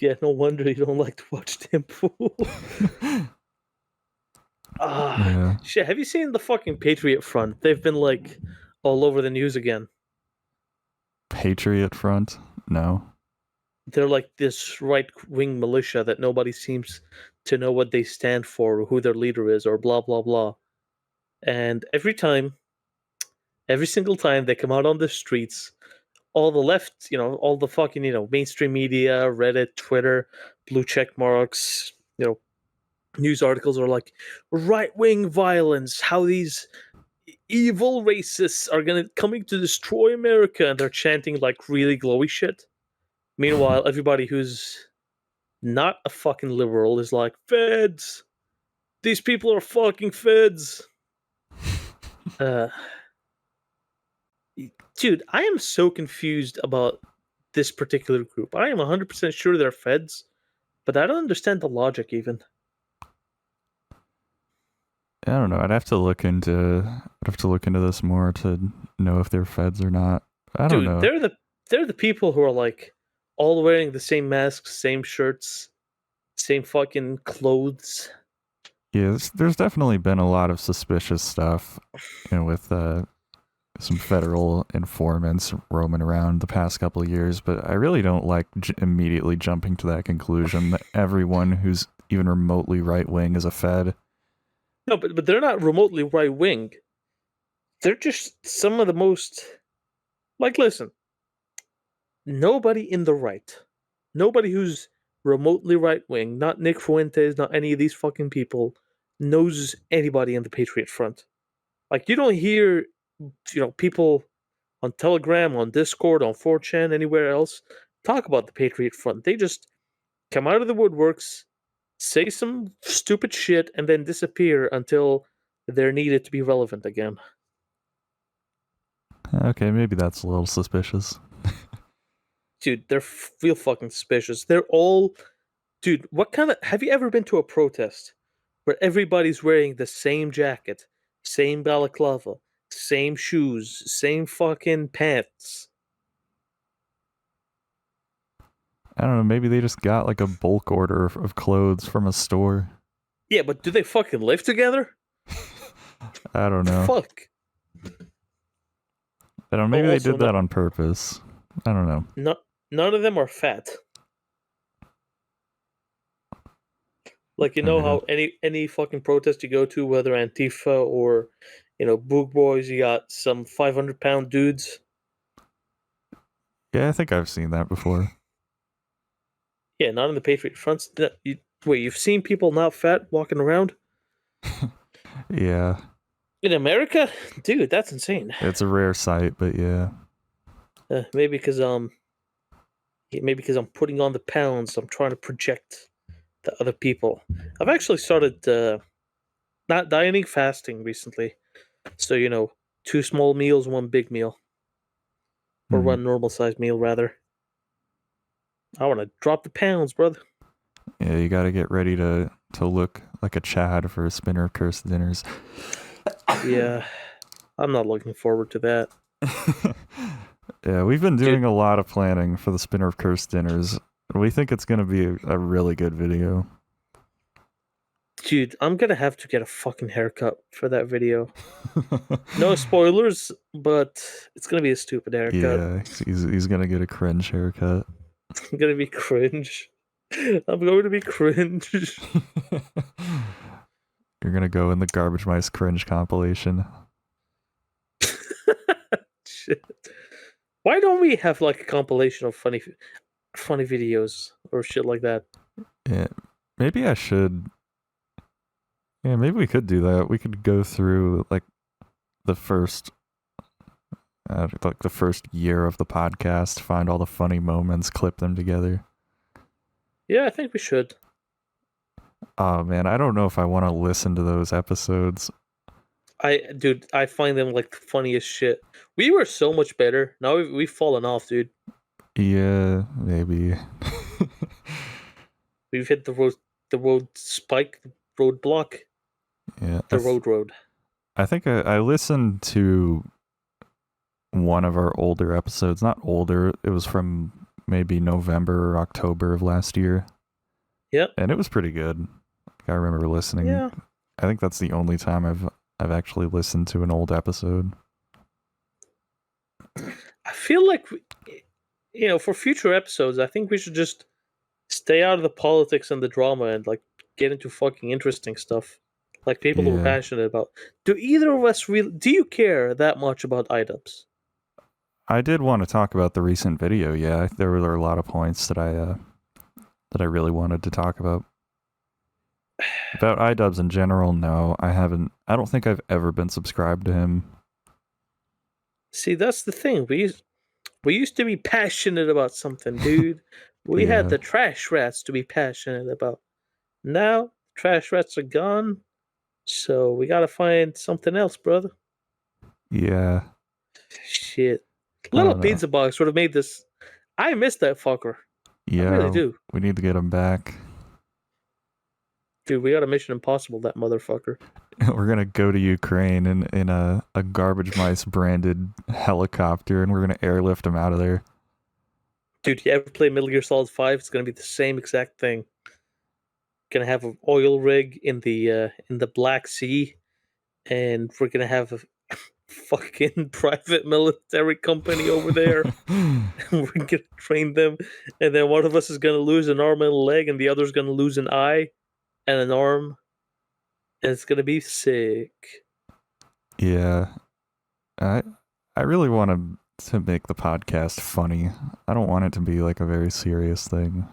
Speaker 1: Yeah, no wonder you don't like to watch Tim Pool. Ah,
Speaker 2: Yeah.
Speaker 1: shit. Have you seen the fucking Patriot Front? They've been like all over the news again.
Speaker 2: Patriot Front? No.
Speaker 1: They're like this right wing militia that nobody seems to know what they stand for or who their leader is or blah blah blah. And every single time they come out on the streets, all the left, all the fucking, mainstream media, Reddit, Twitter, blue check marks, news articles are like right wing violence, how these evil racists are coming to destroy America, and they're chanting like really glowy shit. Meanwhile, everybody who's not a fucking liberal is like, feds. These people are fucking feds. Uh, dude, I am so confused about this particular group. I am 100% sure they're feds, but I don't understand the logic even.
Speaker 2: I don't know. I'd have to look into this more to know if they're feds or not. I don't
Speaker 1: Dude,
Speaker 2: know.
Speaker 1: they're the people who are like all wearing the same masks, same shirts, same fucking clothes.
Speaker 2: Yeah, there's definitely been a lot of suspicious stuff, with some federal informants roaming around the past couple of years, but I really don't like immediately jumping to that conclusion that everyone who's even remotely right wing is a Fed.
Speaker 1: No, but they're not remotely right wing. They're just some of the most like listen, nobody in the right, nobody who's remotely right wing, not Nick Fuentes, not any of these fucking people, knows anybody in the Patriot Front. Like you don't hear, people on Telegram, on Discord, on 4chan, anywhere else talk about the Patriot Front. They just come out of the woodworks, say some stupid shit, and then disappear until they're needed to be relevant again.
Speaker 2: Okay, maybe that's a little suspicious.
Speaker 1: Dude, they're real fucking suspicious. They're all, dude. What kind of? Have you ever been to a protest where everybody's wearing the same jacket, same balaclava, same shoes, same fucking pants.
Speaker 2: I don't know. Maybe they just got like a bulk order of clothes from a store.
Speaker 1: Yeah, but do they fucking live together?
Speaker 2: I don't know.
Speaker 1: Fuck.
Speaker 2: I don't know.
Speaker 1: Oh,
Speaker 2: Maybe they
Speaker 1: also,
Speaker 2: did that on purpose. I don't know.
Speaker 1: no, none of them are fat. Like, you know
Speaker 2: Yeah.
Speaker 1: how any fucking protest you go to, whether Antifa or Boog Boys, you got some 500-pound dudes.
Speaker 2: Yeah, I think I've seen that before.
Speaker 1: Yeah, not in the Patriot Fronts. Wait, you've seen people not fat walking around
Speaker 2: Yeah.
Speaker 1: in America, dude? That's insane.
Speaker 2: It's a rare sight, but yeah.
Speaker 1: Maybe because I'm putting on the pounds. I'm trying to project to other people. I've actually started not dieting, fasting recently. So 2 small meals, one big meal, or
Speaker 2: Hmm.
Speaker 1: one normal sized meal rather. I want to drop the pounds, brother.
Speaker 2: Yeah, you got to get ready to look like a Chad for a Spinner of Cursed Dinners.
Speaker 1: Yeah, I'm not looking forward to that,
Speaker 2: Yeah, we've been
Speaker 1: dude.
Speaker 2: doing a lot of planning for the Spinner of Cursed Dinners. We think it's going to be a really good video.
Speaker 1: Dude, I'm gonna have to get a fucking haircut for that video. No spoilers, but it's gonna be a stupid haircut.
Speaker 2: Yeah, he's going to get a cringe haircut.
Speaker 1: I'm gonna be cringe. I'm going to be cringe.
Speaker 2: You're going to go in the Garbage Mice cringe compilation.
Speaker 1: Shit. Why don't we have like a compilation of funny videos or shit like that?
Speaker 2: Yeah, maybe I should. Yeah, maybe we could do that. We could go through like the first like the first year of the podcast, find all the funny moments, clip them together.
Speaker 1: Yeah, I think we should.
Speaker 2: Oh man, I don't know if I want to listen to those episodes.
Speaker 1: I find them like the funniest shit. We were so much better. Now we've fallen off, dude.
Speaker 2: Yeah, maybe.
Speaker 1: We've hit the road spike, the roadblock,
Speaker 2: Yeah,
Speaker 1: the road.
Speaker 2: I think I listened to one of our older episodes. Not older, it was from maybe November or October of last year,
Speaker 1: Yep.
Speaker 2: and it was pretty good. I remember listening.
Speaker 1: Yeah.
Speaker 2: I think that's the only time I've actually listened to an old episode.
Speaker 1: I feel like for future episodes, I think we should just stay out of the politics and the drama and like get into fucking interesting stuff, like people who are
Speaker 2: Yeah,
Speaker 1: passionate about. Do either of us really? Do you care that much about items?
Speaker 2: I did want to talk about the recent video. Yeah, there were a lot of points that I really wanted to talk about. About iDubbbz in general, no, I haven't. I don't think I've ever been subscribed to him.
Speaker 1: See, that's the thing. We used to be passionate about something, dude. We had
Speaker 2: Yeah,
Speaker 1: the trash rats to be passionate about. Now, trash rats are gone, so we gotta find something else, brother.
Speaker 2: yeah.
Speaker 1: Shit.
Speaker 2: I
Speaker 1: Little
Speaker 2: don't know.
Speaker 1: pizza box would have made this. I miss that fucker. I really
Speaker 2: Yeah,
Speaker 1: do.
Speaker 2: we need to get him back.
Speaker 1: Dude, we got a Mission Impossible, that motherfucker.
Speaker 2: We're gonna go to Ukraine in a Garbage Mice branded helicopter, and we're gonna airlift him out of there.
Speaker 1: Dude, you ever play Metal Gear Solid 5? It's gonna be the same exact thing. Gonna have an oil rig in the Black Sea, and we're gonna have a fucking private military company over there. We're gonna train them, and then one of us is gonna lose an arm and a leg, and the other's gonna lose an eye and an arm, and it's gonna be sick.
Speaker 2: Yeah, I I really want to make the podcast funny. I don't want it to be like a very serious thing.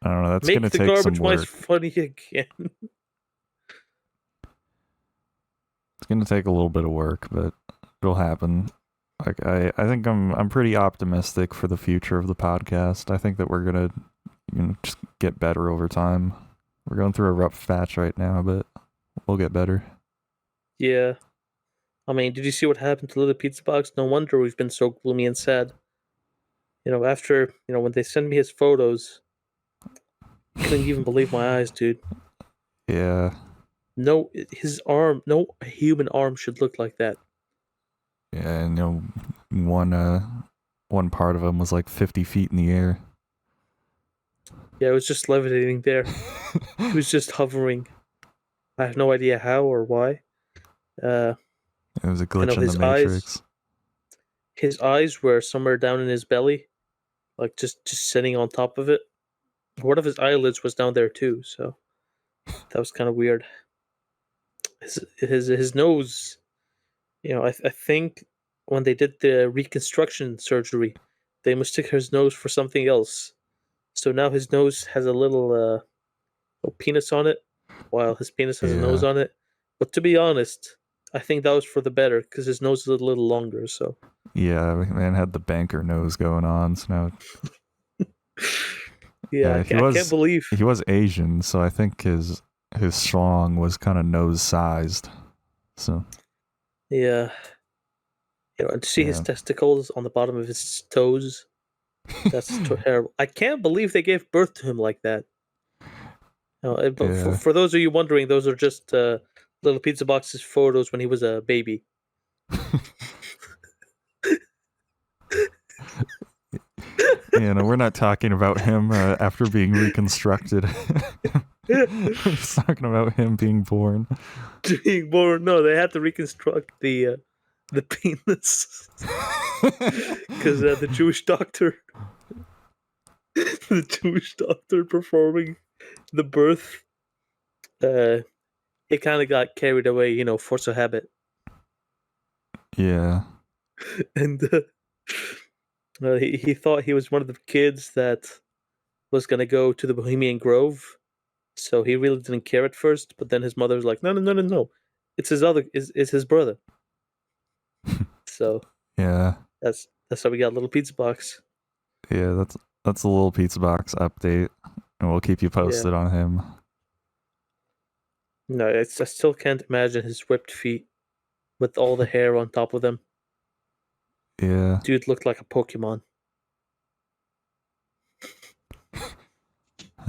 Speaker 2: I don't know. That's
Speaker 1: Make
Speaker 2: gonna
Speaker 1: the
Speaker 2: take some
Speaker 1: garbage mice
Speaker 2: work.
Speaker 1: funny again.
Speaker 2: It's gonna take a little bit of work, but it'll happen. Like I think I'm pretty optimistic for the future of the podcast. I think that we're gonna just get better over time. We're going through a rough patch right now, but we'll get better.
Speaker 1: Yeah. I mean, did you see what happened to Little Pizza Box? No wonder we've been so gloomy and sad. After, when they sent me his photos, I couldn't even believe my eyes, dude.
Speaker 2: Yeah.
Speaker 1: No, his arm, no human arm should look like that.
Speaker 2: Yeah, and one part of him was like 50 feet in the air.
Speaker 1: Yeah, it was just levitating there. He was just hovering. I have no idea how or why. Uh,
Speaker 2: It was a
Speaker 1: I know
Speaker 2: glitch in the Matrix.
Speaker 1: his eyes were somewhere down in his belly, like just sitting on top of it. One of his eyelids was down there too, so that was kind of weird. His nose, I think when they did the reconstruction surgery, they mistook his nose for something else. So now his nose has a little penis on it, while his penis has a nose
Speaker 2: Yeah.
Speaker 1: on it. But to be honest, I think that was for the better because his nose is a little longer. So
Speaker 2: Yeah, man had the banker nose going on, so now
Speaker 1: yeah,
Speaker 2: yeah,
Speaker 1: I can't believe.
Speaker 2: he was Asian, so I think his schlong was kind of nose sized. So
Speaker 1: Yeah, and to see his
Speaker 2: yeah.
Speaker 1: testicles on the bottom of his toes, that's terrible. I can't believe they gave birth to him like that. But
Speaker 2: Yeah.
Speaker 1: for those of you wondering, those are just little pizza boxes photos when he was a baby.
Speaker 2: We're not talking about him after being reconstructed. We're just talking about him being born.
Speaker 1: Being born, no, they had to reconstruct the penis because the Jewish doctor, the Jewish doctor performing the birth, he kind of got carried away, force of habit,
Speaker 2: Yeah.
Speaker 1: and he thought he was one of the kids that was gonna go to the Bohemian Grove, so he really didn't care at first. But then his mother was like, "No, no, no, no, no, it's is his brother." So
Speaker 2: Yeah.
Speaker 1: that's how we got a little pizza box.
Speaker 2: Yeah, that's a little pizza box update, and we'll keep you
Speaker 1: Yeah.
Speaker 2: posted on him.
Speaker 1: No, I still can't imagine his whipped feet with all the hair on top of them.
Speaker 2: Yeah.
Speaker 1: Dude looked like a Pokemon.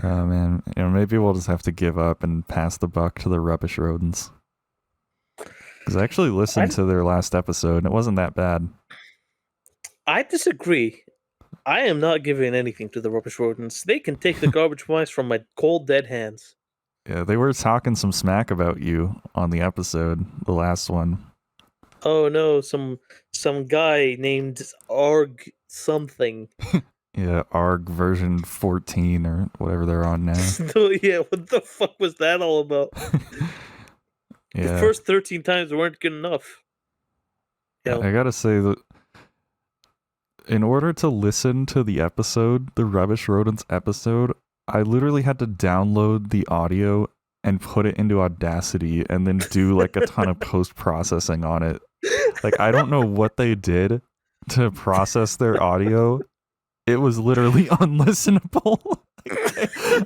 Speaker 2: Oh man, maybe we'll just have to give up and pass the buck to the rubbish rodents. Because I actually listened to their last episode, and it wasn't that bad.
Speaker 1: I disagree. I am not giving anything to the rubbish rodents. They can take the garbage mice from my cold, dead hands.
Speaker 2: Yeah, they were talking some smack about you on the episode, the last one.
Speaker 1: Oh no, some guy named Arg something.
Speaker 2: Yeah, ARG version 14 or whatever they're on now.
Speaker 1: Yeah, what the fuck was that all about?
Speaker 2: Yeah.
Speaker 1: The first 13 times weren't good enough.
Speaker 2: I gotta say that in order to listen to the episode, the Rubbish Rodents episode, I literally had to download the audio and put it into Audacity and then do like a ton of post-processing on it. Like, I don't know what they did to process their audio. It was literally unlistenable.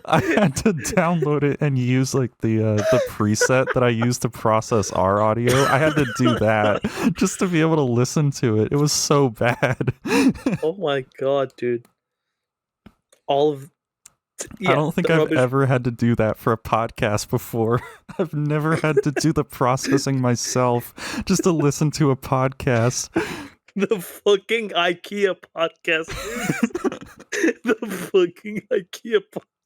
Speaker 2: I had to download it and use like the preset that I used to process our audio. I had to do that just to be able to listen to it. It was so bad.
Speaker 1: Oh my god, dude.
Speaker 2: I don't think I've ever had to do that for a podcast before. I've never had to do the processing myself just to listen to a podcast.
Speaker 1: The fucking IKEA podcast. The fucking IKEA podcast.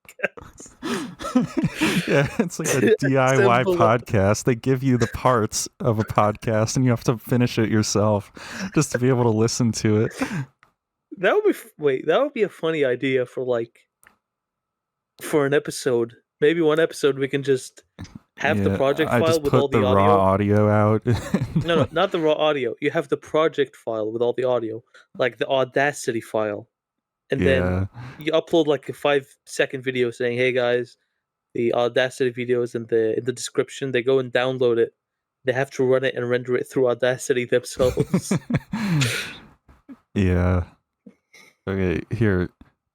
Speaker 2: Yeah, it's like a DIY podcast. They give you the parts of a podcast and you have to finish it yourself just to be able to listen to it.
Speaker 1: That would be a funny idea for an episode. Maybe one episode we can just have the project file with all the audio.
Speaker 2: Raw audio out.
Speaker 1: No, not the raw audio. You have the project file with all the audio, like the Audacity file. And then you upload like a 5-second video saying, "Hey guys, the Audacity video is in the description." They go and download it. They have to run it and render it through Audacity themselves.
Speaker 2: Yeah. Okay, here.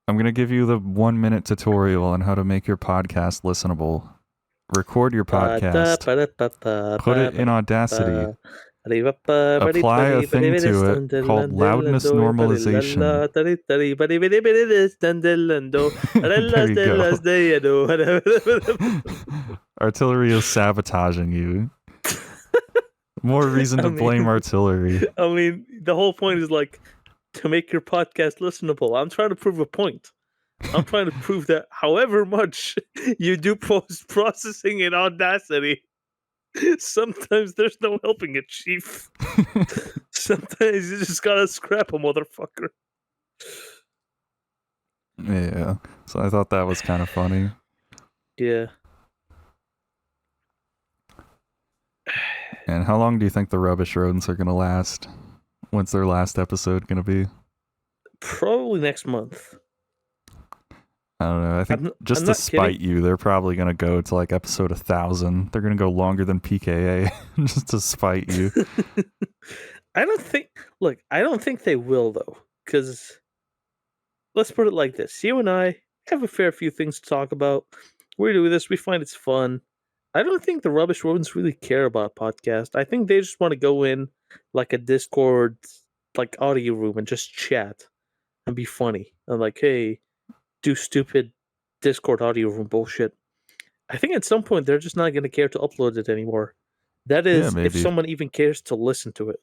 Speaker 2: I'm going to give you the 1-minute tutorial on how to make your podcast listenable. Record your podcast. Put it in Audacity. Apply a thing to it called loudness normalization. There you go. Artillery is sabotaging you. More reason to blame artillery.
Speaker 1: I mean, the whole point is like to make your podcast listenable. I'm trying to prove a point. I'm trying to prove that however much you do post processing in Audacity, sometimes there's no helping it, Chief. Sometimes you just gotta scrap a motherfucker.
Speaker 2: Yeah. So I thought that was kind of funny.
Speaker 1: Yeah.
Speaker 2: And how long do you think the rubbish rodents are gonna last? When's their last episode gonna be?
Speaker 1: Probably next month.
Speaker 2: I don't know. I think just
Speaker 1: I'm
Speaker 2: to
Speaker 1: not
Speaker 2: spite
Speaker 1: kidding.
Speaker 2: you, they're probably gonna go to like episode 1,000. They're gonna go longer than PKA just to spite you.
Speaker 1: I don't think they will though, because let's put it like this: you and I have a fair few things to talk about. We do this; we find it's fun. I don't think the rubbish rodents really care about a podcast. I think they just want to go in like a Discord, like audio room, and just chat and be funny and like, hey, do stupid Discord audio room bullshit. I think at some point they're just not going to care to upload it anymore. That
Speaker 2: Yeah,
Speaker 1: is, if
Speaker 2: maybe.
Speaker 1: someone even cares to listen to it.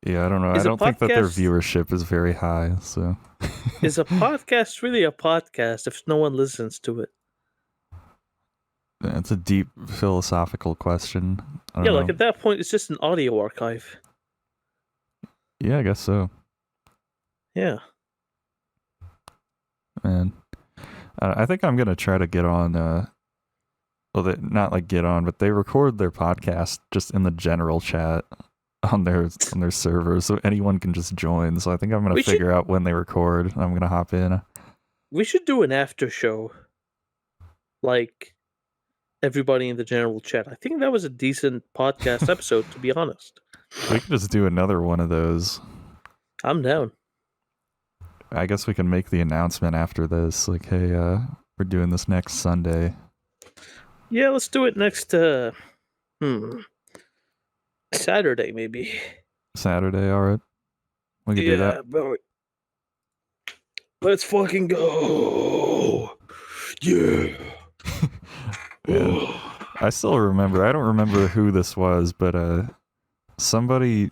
Speaker 2: Yeah, I don't know. I
Speaker 1: Is a
Speaker 2: don't think that their
Speaker 1: podcast
Speaker 2: viewership is very high. So
Speaker 1: is a podcast really a podcast if no one listens to it?
Speaker 2: it's a deep philosophical question. I
Speaker 1: Yeah,
Speaker 2: don't
Speaker 1: like
Speaker 2: know.
Speaker 1: at that point, it's just an audio archive.
Speaker 2: Yeah, I guess so.
Speaker 1: Yeah.
Speaker 2: Man, I think I'm gonna try to get on. Well, not like get on, but they record their podcast just in the general chat on their server, so anyone can just join. So I think I'm gonna figure out when they record. I'm gonna hop in.
Speaker 1: We should do an after show. Like everybody in the general chat. I think that was a decent podcast episode, to be honest.
Speaker 2: We could just do another one of those.
Speaker 1: I'm down.
Speaker 2: I guess we can make the announcement after this. Like, hey, we're doing this next Sunday.
Speaker 1: Yeah, let's do it next Saturday, maybe.
Speaker 2: Saturday, alright. We could do that.
Speaker 1: But let's fucking go. Yeah.
Speaker 2: Yeah. I still remember. I don't remember who this was, but somebody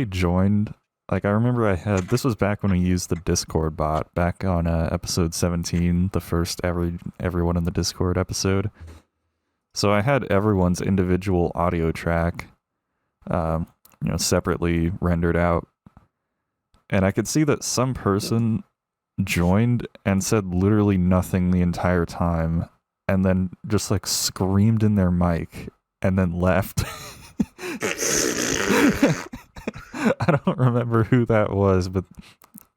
Speaker 2: joined. Like, I remember this was back when we used the Discord bot, back on episode 17, the first everyone in the Discord episode. So I had everyone's individual audio track, separately rendered out. And I could see that some person joined and said literally nothing the entire time, and then just like screamed in their mic and then left. I don't remember who that was, but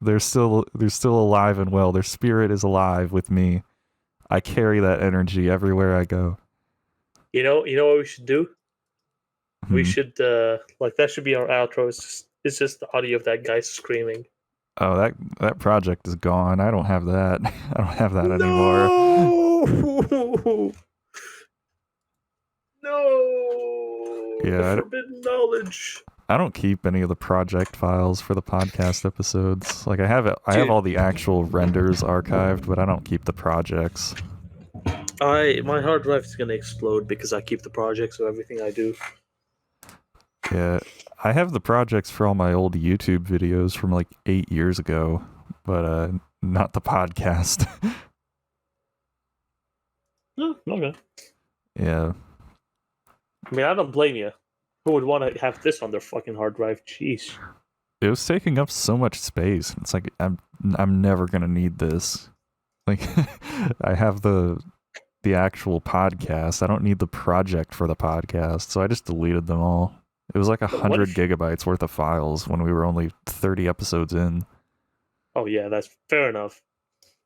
Speaker 2: they're still alive and well. Their spirit is alive with me. I carry that energy everywhere I go.
Speaker 1: You know what we should do? We should that should be our outro. It's just the audio of that guy screaming.
Speaker 2: Oh, that project is gone. I don't have that. I don't have that anymore.
Speaker 1: No.
Speaker 2: Yeah,
Speaker 1: Forbidden knowledge.
Speaker 2: I don't keep any of the project files for the podcast episodes. Like I have all the actual renders archived, but I don't keep the projects.
Speaker 1: My hard drive is gonna explode because I keep the projects of everything I do.
Speaker 2: Yeah, I have the projects for all my old YouTube videos from like 8 years ago, but not the podcast.
Speaker 1: Oh, okay.
Speaker 2: Yeah.
Speaker 1: I mean, I don't blame you. Who would want to have this on their fucking hard drive? Jeez.
Speaker 2: It was taking up so much space. It's like I'm never gonna need this. Like I have the actual podcast. I don't need the project for the podcast, so I just deleted them all. It was like 100 gigabytes worth of files when we were only 30 episodes in.
Speaker 1: Oh yeah, that's fair enough.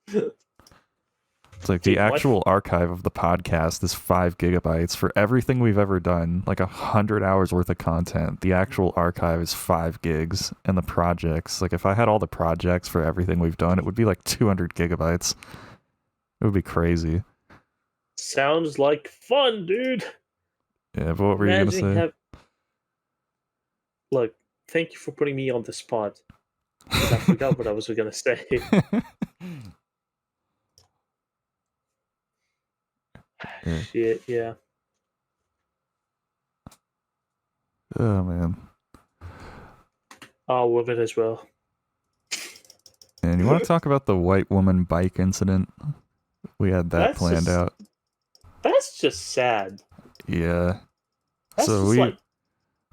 Speaker 2: It's like the actual archive of the podcast is 5 gigabytes for everything we've ever done, like 100 hours worth of content. The actual archive is 5 gigs, and the projects, like if I had all the projects for everything we've done, it would be like 200 gigabytes. It would be crazy.
Speaker 1: Sounds like fun, dude.
Speaker 2: Yeah, but what were you gonna say?
Speaker 1: Look, thank you for putting me on the spot. Because I forgot what I was gonna say.
Speaker 2: Yeah.
Speaker 1: Shit, yeah.
Speaker 2: Oh man.
Speaker 1: All women as well.
Speaker 2: And you want to talk about the white woman bike incident? We had that
Speaker 1: That's
Speaker 2: planned
Speaker 1: just
Speaker 2: out.
Speaker 1: that's just sad.
Speaker 2: Yeah.
Speaker 1: That's
Speaker 2: So
Speaker 1: just like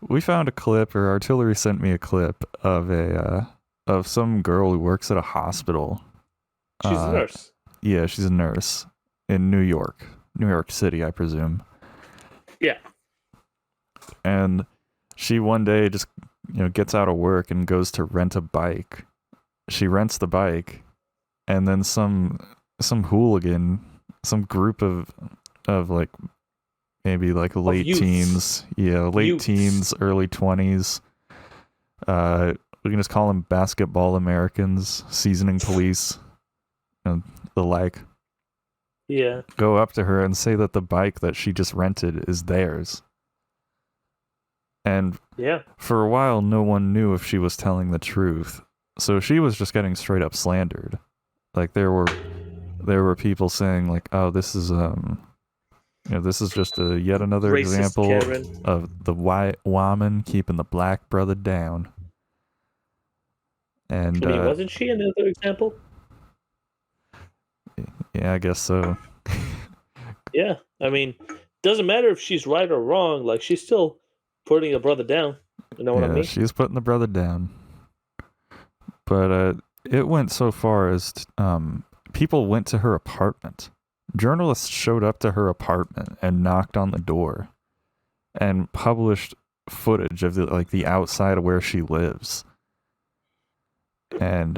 Speaker 2: we found a clip, or Artillery sent me a clip of a of some girl who works at a hospital.
Speaker 1: she's a nurse.
Speaker 2: Yeah, she's a nurse in New York City, I presume.
Speaker 1: Yeah.
Speaker 2: And she one day just gets out of work and goes to rent a bike. She rents the bike, and then some hooligan, some group of like maybe like
Speaker 1: Of
Speaker 2: late
Speaker 1: youths.
Speaker 2: teens, yeah, late
Speaker 1: Youths.
Speaker 2: teens, early 20s. We can just call them basketball Americans, seasoning police, and the like.
Speaker 1: Yeah.
Speaker 2: Go up to her and say that the bike that she just rented is theirs. And
Speaker 1: Yeah.
Speaker 2: for a while, no one knew if she was telling the truth. So she was just getting straight up slandered. Like there were people saying like, "Oh, this is this is just a yet another
Speaker 1: Racist
Speaker 2: example
Speaker 1: Karen.
Speaker 2: of the white woman keeping the black brother down." And
Speaker 1: I mean, wasn't she another example?
Speaker 2: yeah, I guess so.
Speaker 1: Yeah. I mean, doesn't matter if she's right or wrong, like she's still putting a brother down. You know what I
Speaker 2: Yeah,
Speaker 1: mean?
Speaker 2: she's putting the brother down. But it went so far as people went to her apartment. Journalists showed up to her apartment and knocked on the door and published footage of the outside of where she lives. And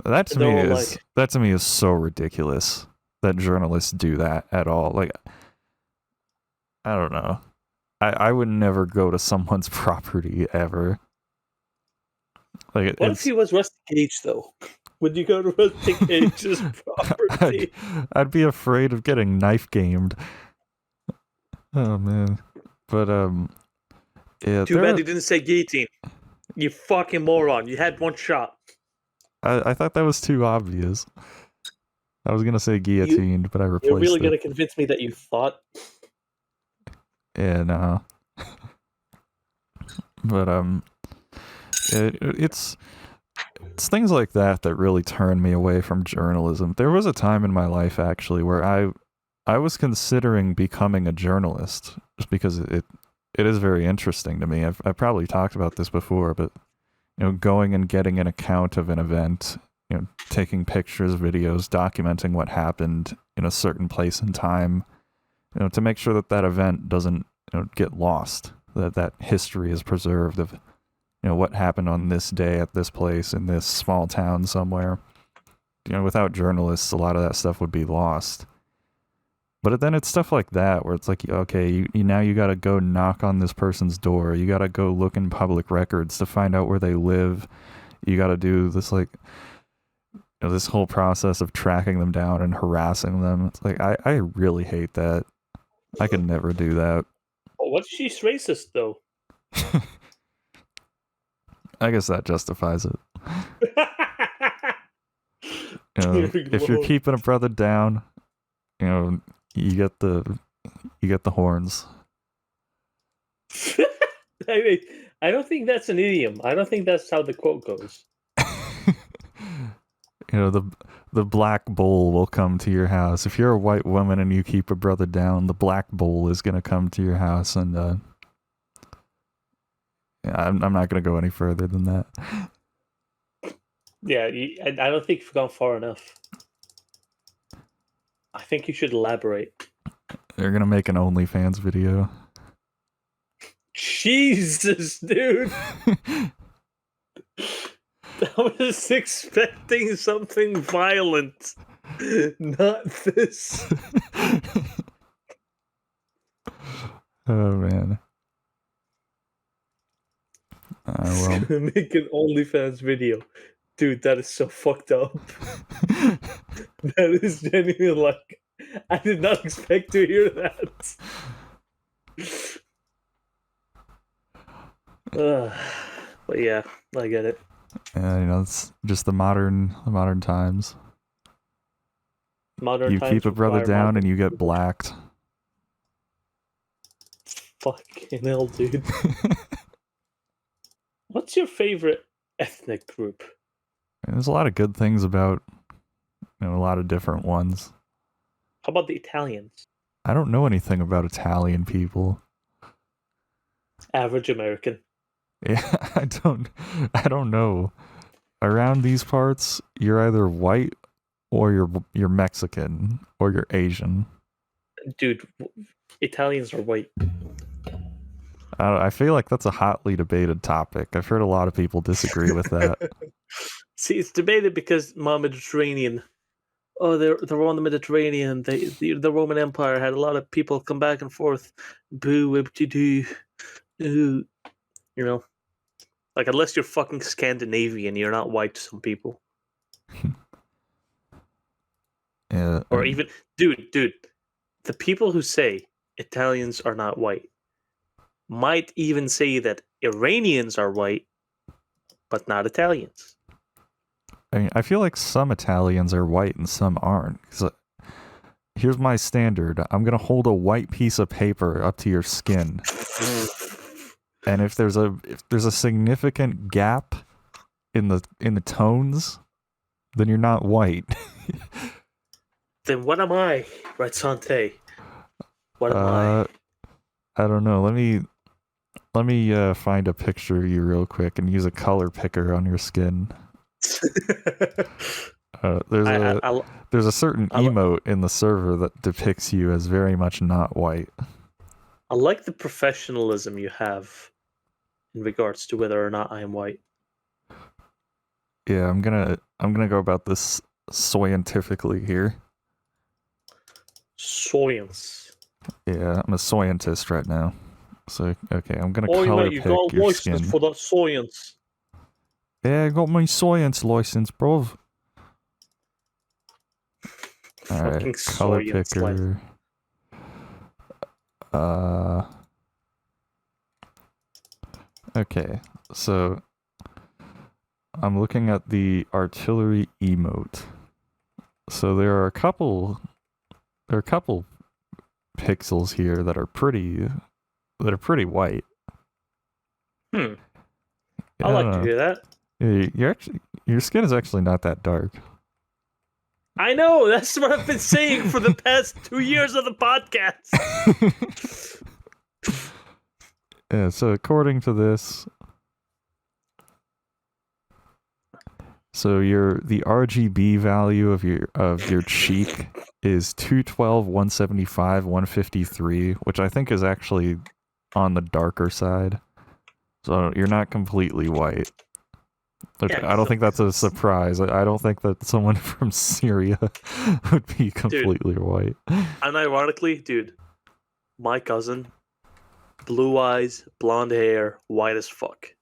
Speaker 2: that to
Speaker 1: And they're
Speaker 2: me
Speaker 1: all
Speaker 2: is
Speaker 1: like,
Speaker 2: so ridiculous that journalists do that at all. Like, I don't know. I would never go to someone's property ever. Like
Speaker 1: what if
Speaker 2: it's
Speaker 1: he was Rusty Gage though? Would you go to Rusty Gage's
Speaker 2: I'd,
Speaker 1: property?
Speaker 2: I'd be afraid of getting knife gamed. Oh man. But yeah,
Speaker 1: Too bad he didn't say guillotine. You fucking moron. You had one shot.
Speaker 2: I thought that was too obvious. I was gonna say
Speaker 1: You
Speaker 2: guillotined, but I
Speaker 1: you're
Speaker 2: replaced
Speaker 1: really
Speaker 2: it.
Speaker 1: gonna convince me that you thought.
Speaker 2: Yeah, no. But it's things like that that really turn me away from journalism. There was a time in my life actually where I was considering becoming a journalist just because it is very interesting to me. I've probably talked about this before, but going and getting an account of an event, taking pictures, videos, documenting what happened in a certain place and time, to make sure that that event doesn't get lost, that history is preserved of what happened on this day at this place in this small town somewhere. Without journalists, a lot of that stuff would be lost. But then it's stuff like that where it's like, okay, you now you got to go knock on this person's door. You got to go look in public records to find out where they live. You got to do this this whole process of tracking them down and harassing them. It's like I really hate that. I could never do that.
Speaker 1: Oh, what if she's racist though?
Speaker 2: I guess that justifies it.
Speaker 1: Dear
Speaker 2: If you're
Speaker 1: Lord.
Speaker 2: keeping a brother down, you get the horns.
Speaker 1: I mean, I don't think that's an idiom. I don't think that's how the quote goes.
Speaker 2: The black bull will come to your house. If you're a white woman and you keep a brother down, the black bull is gonna come to your house, and I'm not gonna go any further than that.
Speaker 1: Yeah, I don't think you've gone far enough. I think you should elaborate.
Speaker 2: They're gonna make an OnlyFans video.
Speaker 1: Jesus, dude. I was expecting something violent. Not this.
Speaker 2: Oh man. Well.
Speaker 1: Make an OnlyFans video. Dude, that is so fucked up. That is genuinely like I did not expect to hear that. But yeah, I get it.
Speaker 2: It's just the modern times.
Speaker 1: Modern
Speaker 2: You keep
Speaker 1: times
Speaker 2: a brother
Speaker 1: require
Speaker 2: down
Speaker 1: modern
Speaker 2: and you get
Speaker 1: behavior.
Speaker 2: blacked.
Speaker 1: Fucking hell, dude. What's your favorite ethnic group?
Speaker 2: There's a lot of good things about a lot of different ones.
Speaker 1: How about the Italians?
Speaker 2: I don't know anything about Italian people.
Speaker 1: Average American.
Speaker 2: Yeah, I don't know. Around these parts, you're either white or you're Mexican or you're Asian.
Speaker 1: Dude, Italians are white.
Speaker 2: I feel like that's a hotly debated topic. I've heard a lot of people disagree with that.
Speaker 1: See, it's debated because Mediterranean. Oh, they're on the Mediterranean. The Roman Empire had a lot of people come back and forth. Boo, whippity doo. Ooh. You know, like unless you're fucking Scandinavian, you're not white to some people.
Speaker 2: Yeah,
Speaker 1: Or even, dude, the people who say Italians are not white might even say that Iranians are white, but not Italians.
Speaker 2: I mean, I feel like some Italians are white and some aren't. 'Cause, here's my standard. I'm gonna hold a white piece of paper up to your skin, and if there's a significant gap in the tones, then you're not white.
Speaker 1: Then what am I, right, Sante? What am I?
Speaker 2: I don't know. Let me find a picture of you real quick and use a color picker on your skin. There's a certain emote in the server that depicts you as very much not white.
Speaker 1: I like the professionalism you have in regards to whether or not I am white.
Speaker 2: Yeah, I'm gonna go about this scientifically here.
Speaker 1: Science.
Speaker 2: Yeah, I'm a scientist right now. So okay, I'm gonna
Speaker 1: Oh,
Speaker 2: color
Speaker 1: mate, you
Speaker 2: pick
Speaker 1: got a
Speaker 2: your
Speaker 1: license
Speaker 2: skin.
Speaker 1: for that science.
Speaker 2: Yeah, I got my science license, bruv. Alright, color picker. Okay, so I'm looking at the artillery emote. So there are a couple pixels here that are pretty white.
Speaker 1: I
Speaker 2: I
Speaker 1: like to hear that.
Speaker 2: Your skin is actually not that dark.
Speaker 1: I know, that's what I've been saying for the past 2 years of the podcast.
Speaker 2: Yeah, so according to this, so the RGB value of your cheek is 212, 175, 153, which I think is actually on the darker side. So you're not completely white. Which
Speaker 1: Yeah,
Speaker 2: I don't think that's a surprise. I don't think that someone from Syria would be completely white.
Speaker 1: And ironically, dude, my cousin, blue eyes, blonde hair, white as fuck.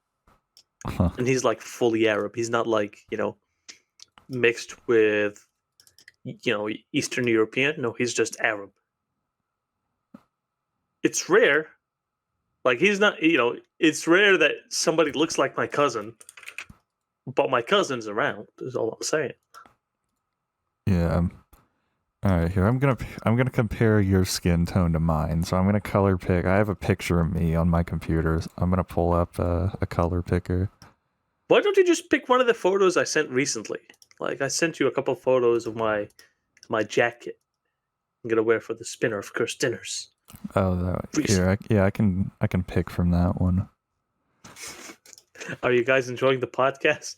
Speaker 2: Huh.
Speaker 1: And he's like fully Arab. He's not like, mixed with, Eastern European. No, he's just Arab. It's rare. Like, he's not, it's rare that somebody looks like my cousin, but my cousin's around, is all I'm saying.
Speaker 2: Yeah. All right, here I'm gonna compare your skin tone to mine. So I'm gonna color pick. I have a picture of me on my computer. I'm gonna pull up a color picker.
Speaker 1: Why don't you just pick one of the photos I sent recently? Like, I sent you a couple photos of my jacket I'm gonna wear for the Spinner of Cursed Dinners.
Speaker 2: Oh, here, I can pick from that one.
Speaker 1: Are you guys enjoying the podcast?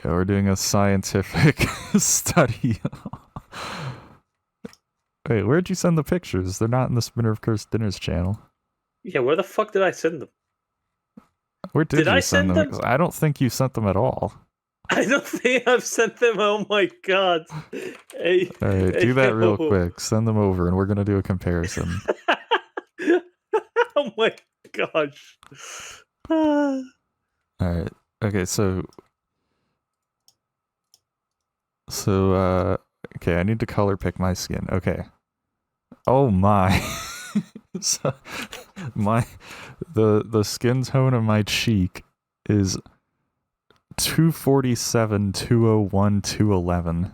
Speaker 2: Yeah, we're doing a scientific study. Wait, where'd you send the pictures? They're not in the Spinner of Cursed Dinners channel.
Speaker 1: Yeah, where the fuck did I send them?
Speaker 2: Where did you
Speaker 1: I
Speaker 2: send them? I don't think you sent them at all.
Speaker 1: I don't think I've sent them. Oh my god. Hey,
Speaker 2: all right, do that real quick. Send them over and we're going to do a comparison.
Speaker 1: Oh my gosh.
Speaker 2: All right. Okay, so okay, I need to color pick my skin. Okay. Oh my. So the skin tone of my cheek is 247, 201, 211.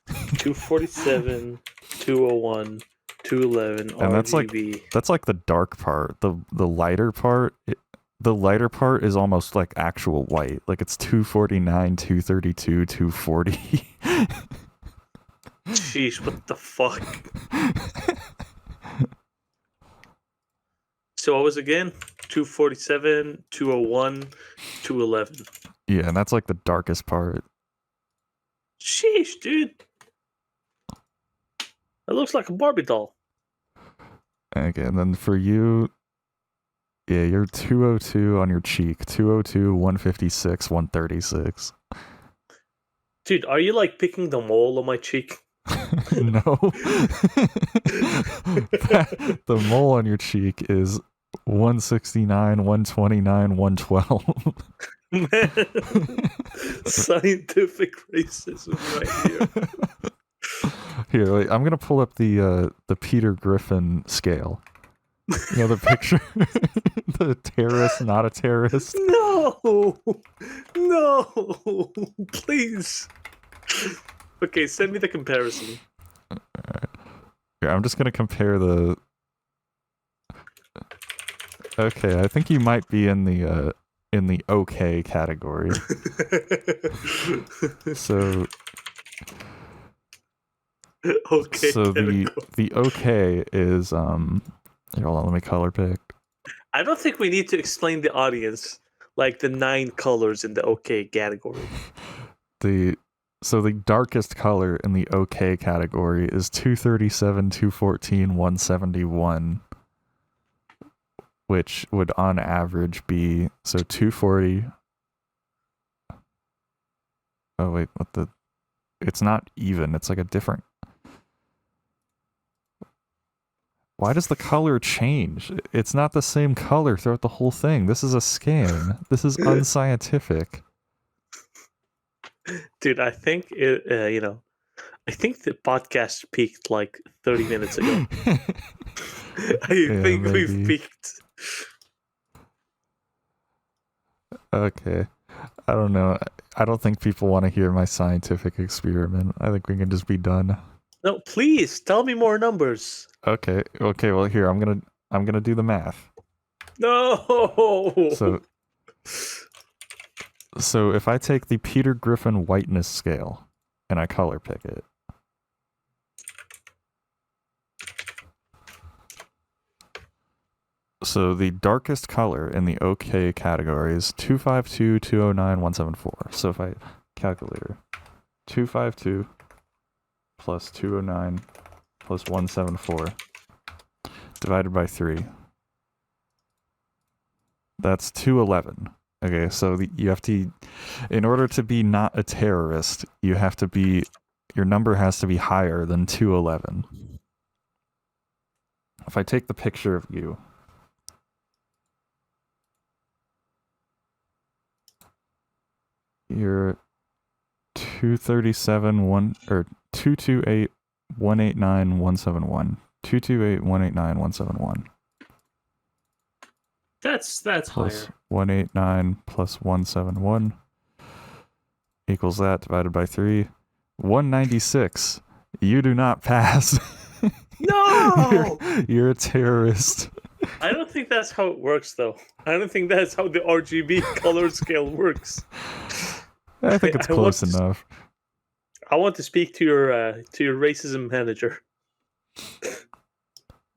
Speaker 1: 247, 201, 211
Speaker 2: And
Speaker 1: RGB.
Speaker 2: that's like the dark part. The lighter part, the lighter part is almost like actual white. Like it's 249, 232, 240.
Speaker 1: Sheesh, what the fuck? So what was again? 247, 201, 211.
Speaker 2: Yeah, and that's like the darkest part.
Speaker 1: Sheesh, dude. That looks like a Barbie doll.
Speaker 2: Okay, and then for you, yeah, you're 202 on your cheek. 202, 156, 136.
Speaker 1: Dude, are you like picking the mole on my cheek?
Speaker 2: No. The mole on your cheek is 169, 129, 112.
Speaker 1: Man, scientific racism right here.
Speaker 2: Here, wait, I'm gonna pull up the Peter Griffin scale. You know the picture, the terrorist, not a terrorist.
Speaker 1: No, no, please. Okay, send me the comparison.
Speaker 2: Here, I'm just gonna compare the. Okay, I think you might be in the okay category. So
Speaker 1: Okay,
Speaker 2: so
Speaker 1: category.
Speaker 2: the okay is here, hold on, let me color pick.
Speaker 1: I don't think we need to explain the audience like the 9 colors in the okay category.
Speaker 2: So the darkest color in the okay category is 237, 214, 171, which would on average be 240. Oh wait, what the? It's not even. It's like a different. Why does the color change? It's not the same color throughout the whole thing. This is a scam. This is unscientific.
Speaker 1: Dude, I think it, I think the podcast peaked like 30 minutes ago. I think
Speaker 2: maybe.
Speaker 1: we've peaked.
Speaker 2: Okay. I don't know. I don't think people want to hear my scientific experiment. I think we can just be done.
Speaker 1: No, please tell me more numbers.
Speaker 2: Okay. Well, here I'm gonna do the math.
Speaker 1: No.
Speaker 2: So if I take the Peter Griffin whiteness scale and I color pick it, so the darkest color in the OK category is 252, 209, 174. So if I calculator 252 plus 209 plus 174 divided by 3, that's 211. Okay, so you have to, in order to be not a terrorist, you have to be, your number has to be higher than 211. If I take the picture of you, you're 237 228 189 171. 228 189 171.
Speaker 1: That's
Speaker 2: plus
Speaker 1: higher.
Speaker 2: 189 plus 171 equals that divided by 3. 196. You do not pass.
Speaker 1: No!
Speaker 2: You're a terrorist.
Speaker 1: I don't think that's how it works, though. I don't think that's how the RGB color scale works.
Speaker 2: I think it's close enough.
Speaker 1: I want to speak to your racism manager.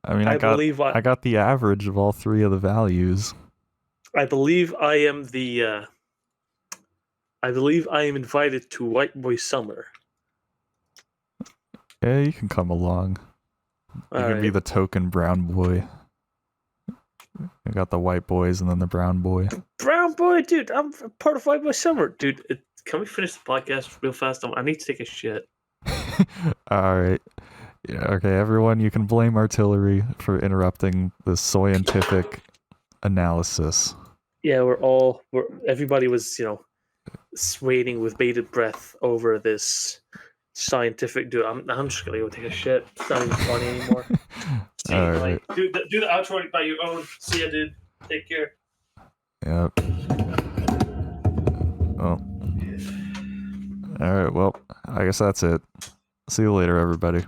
Speaker 2: I mean, I got the average of all 3 of the values.
Speaker 1: I believe I am the. I believe I am invited to White Boy Summer.
Speaker 2: Yeah, you can come along. You can be the token brown boy. You got the white boys and then the brown boy.
Speaker 1: Brown boy, dude. I'm part of White Boy Summer, dude. Can we finish the podcast real fast? I need to take a shit.
Speaker 2: All right. Yeah, okay, everyone, you can blame artillery for interrupting the scientific analysis.
Speaker 1: Yeah, everybody was, waiting with bated breath over this scientific dude. I'm just gonna go take a shit. It's not even funny anymore. See,
Speaker 2: all right.
Speaker 1: Do the outro by your own. See ya, dude. Take care.
Speaker 2: Yep. Oh. All right. Well, I guess that's it. See you later, everybody.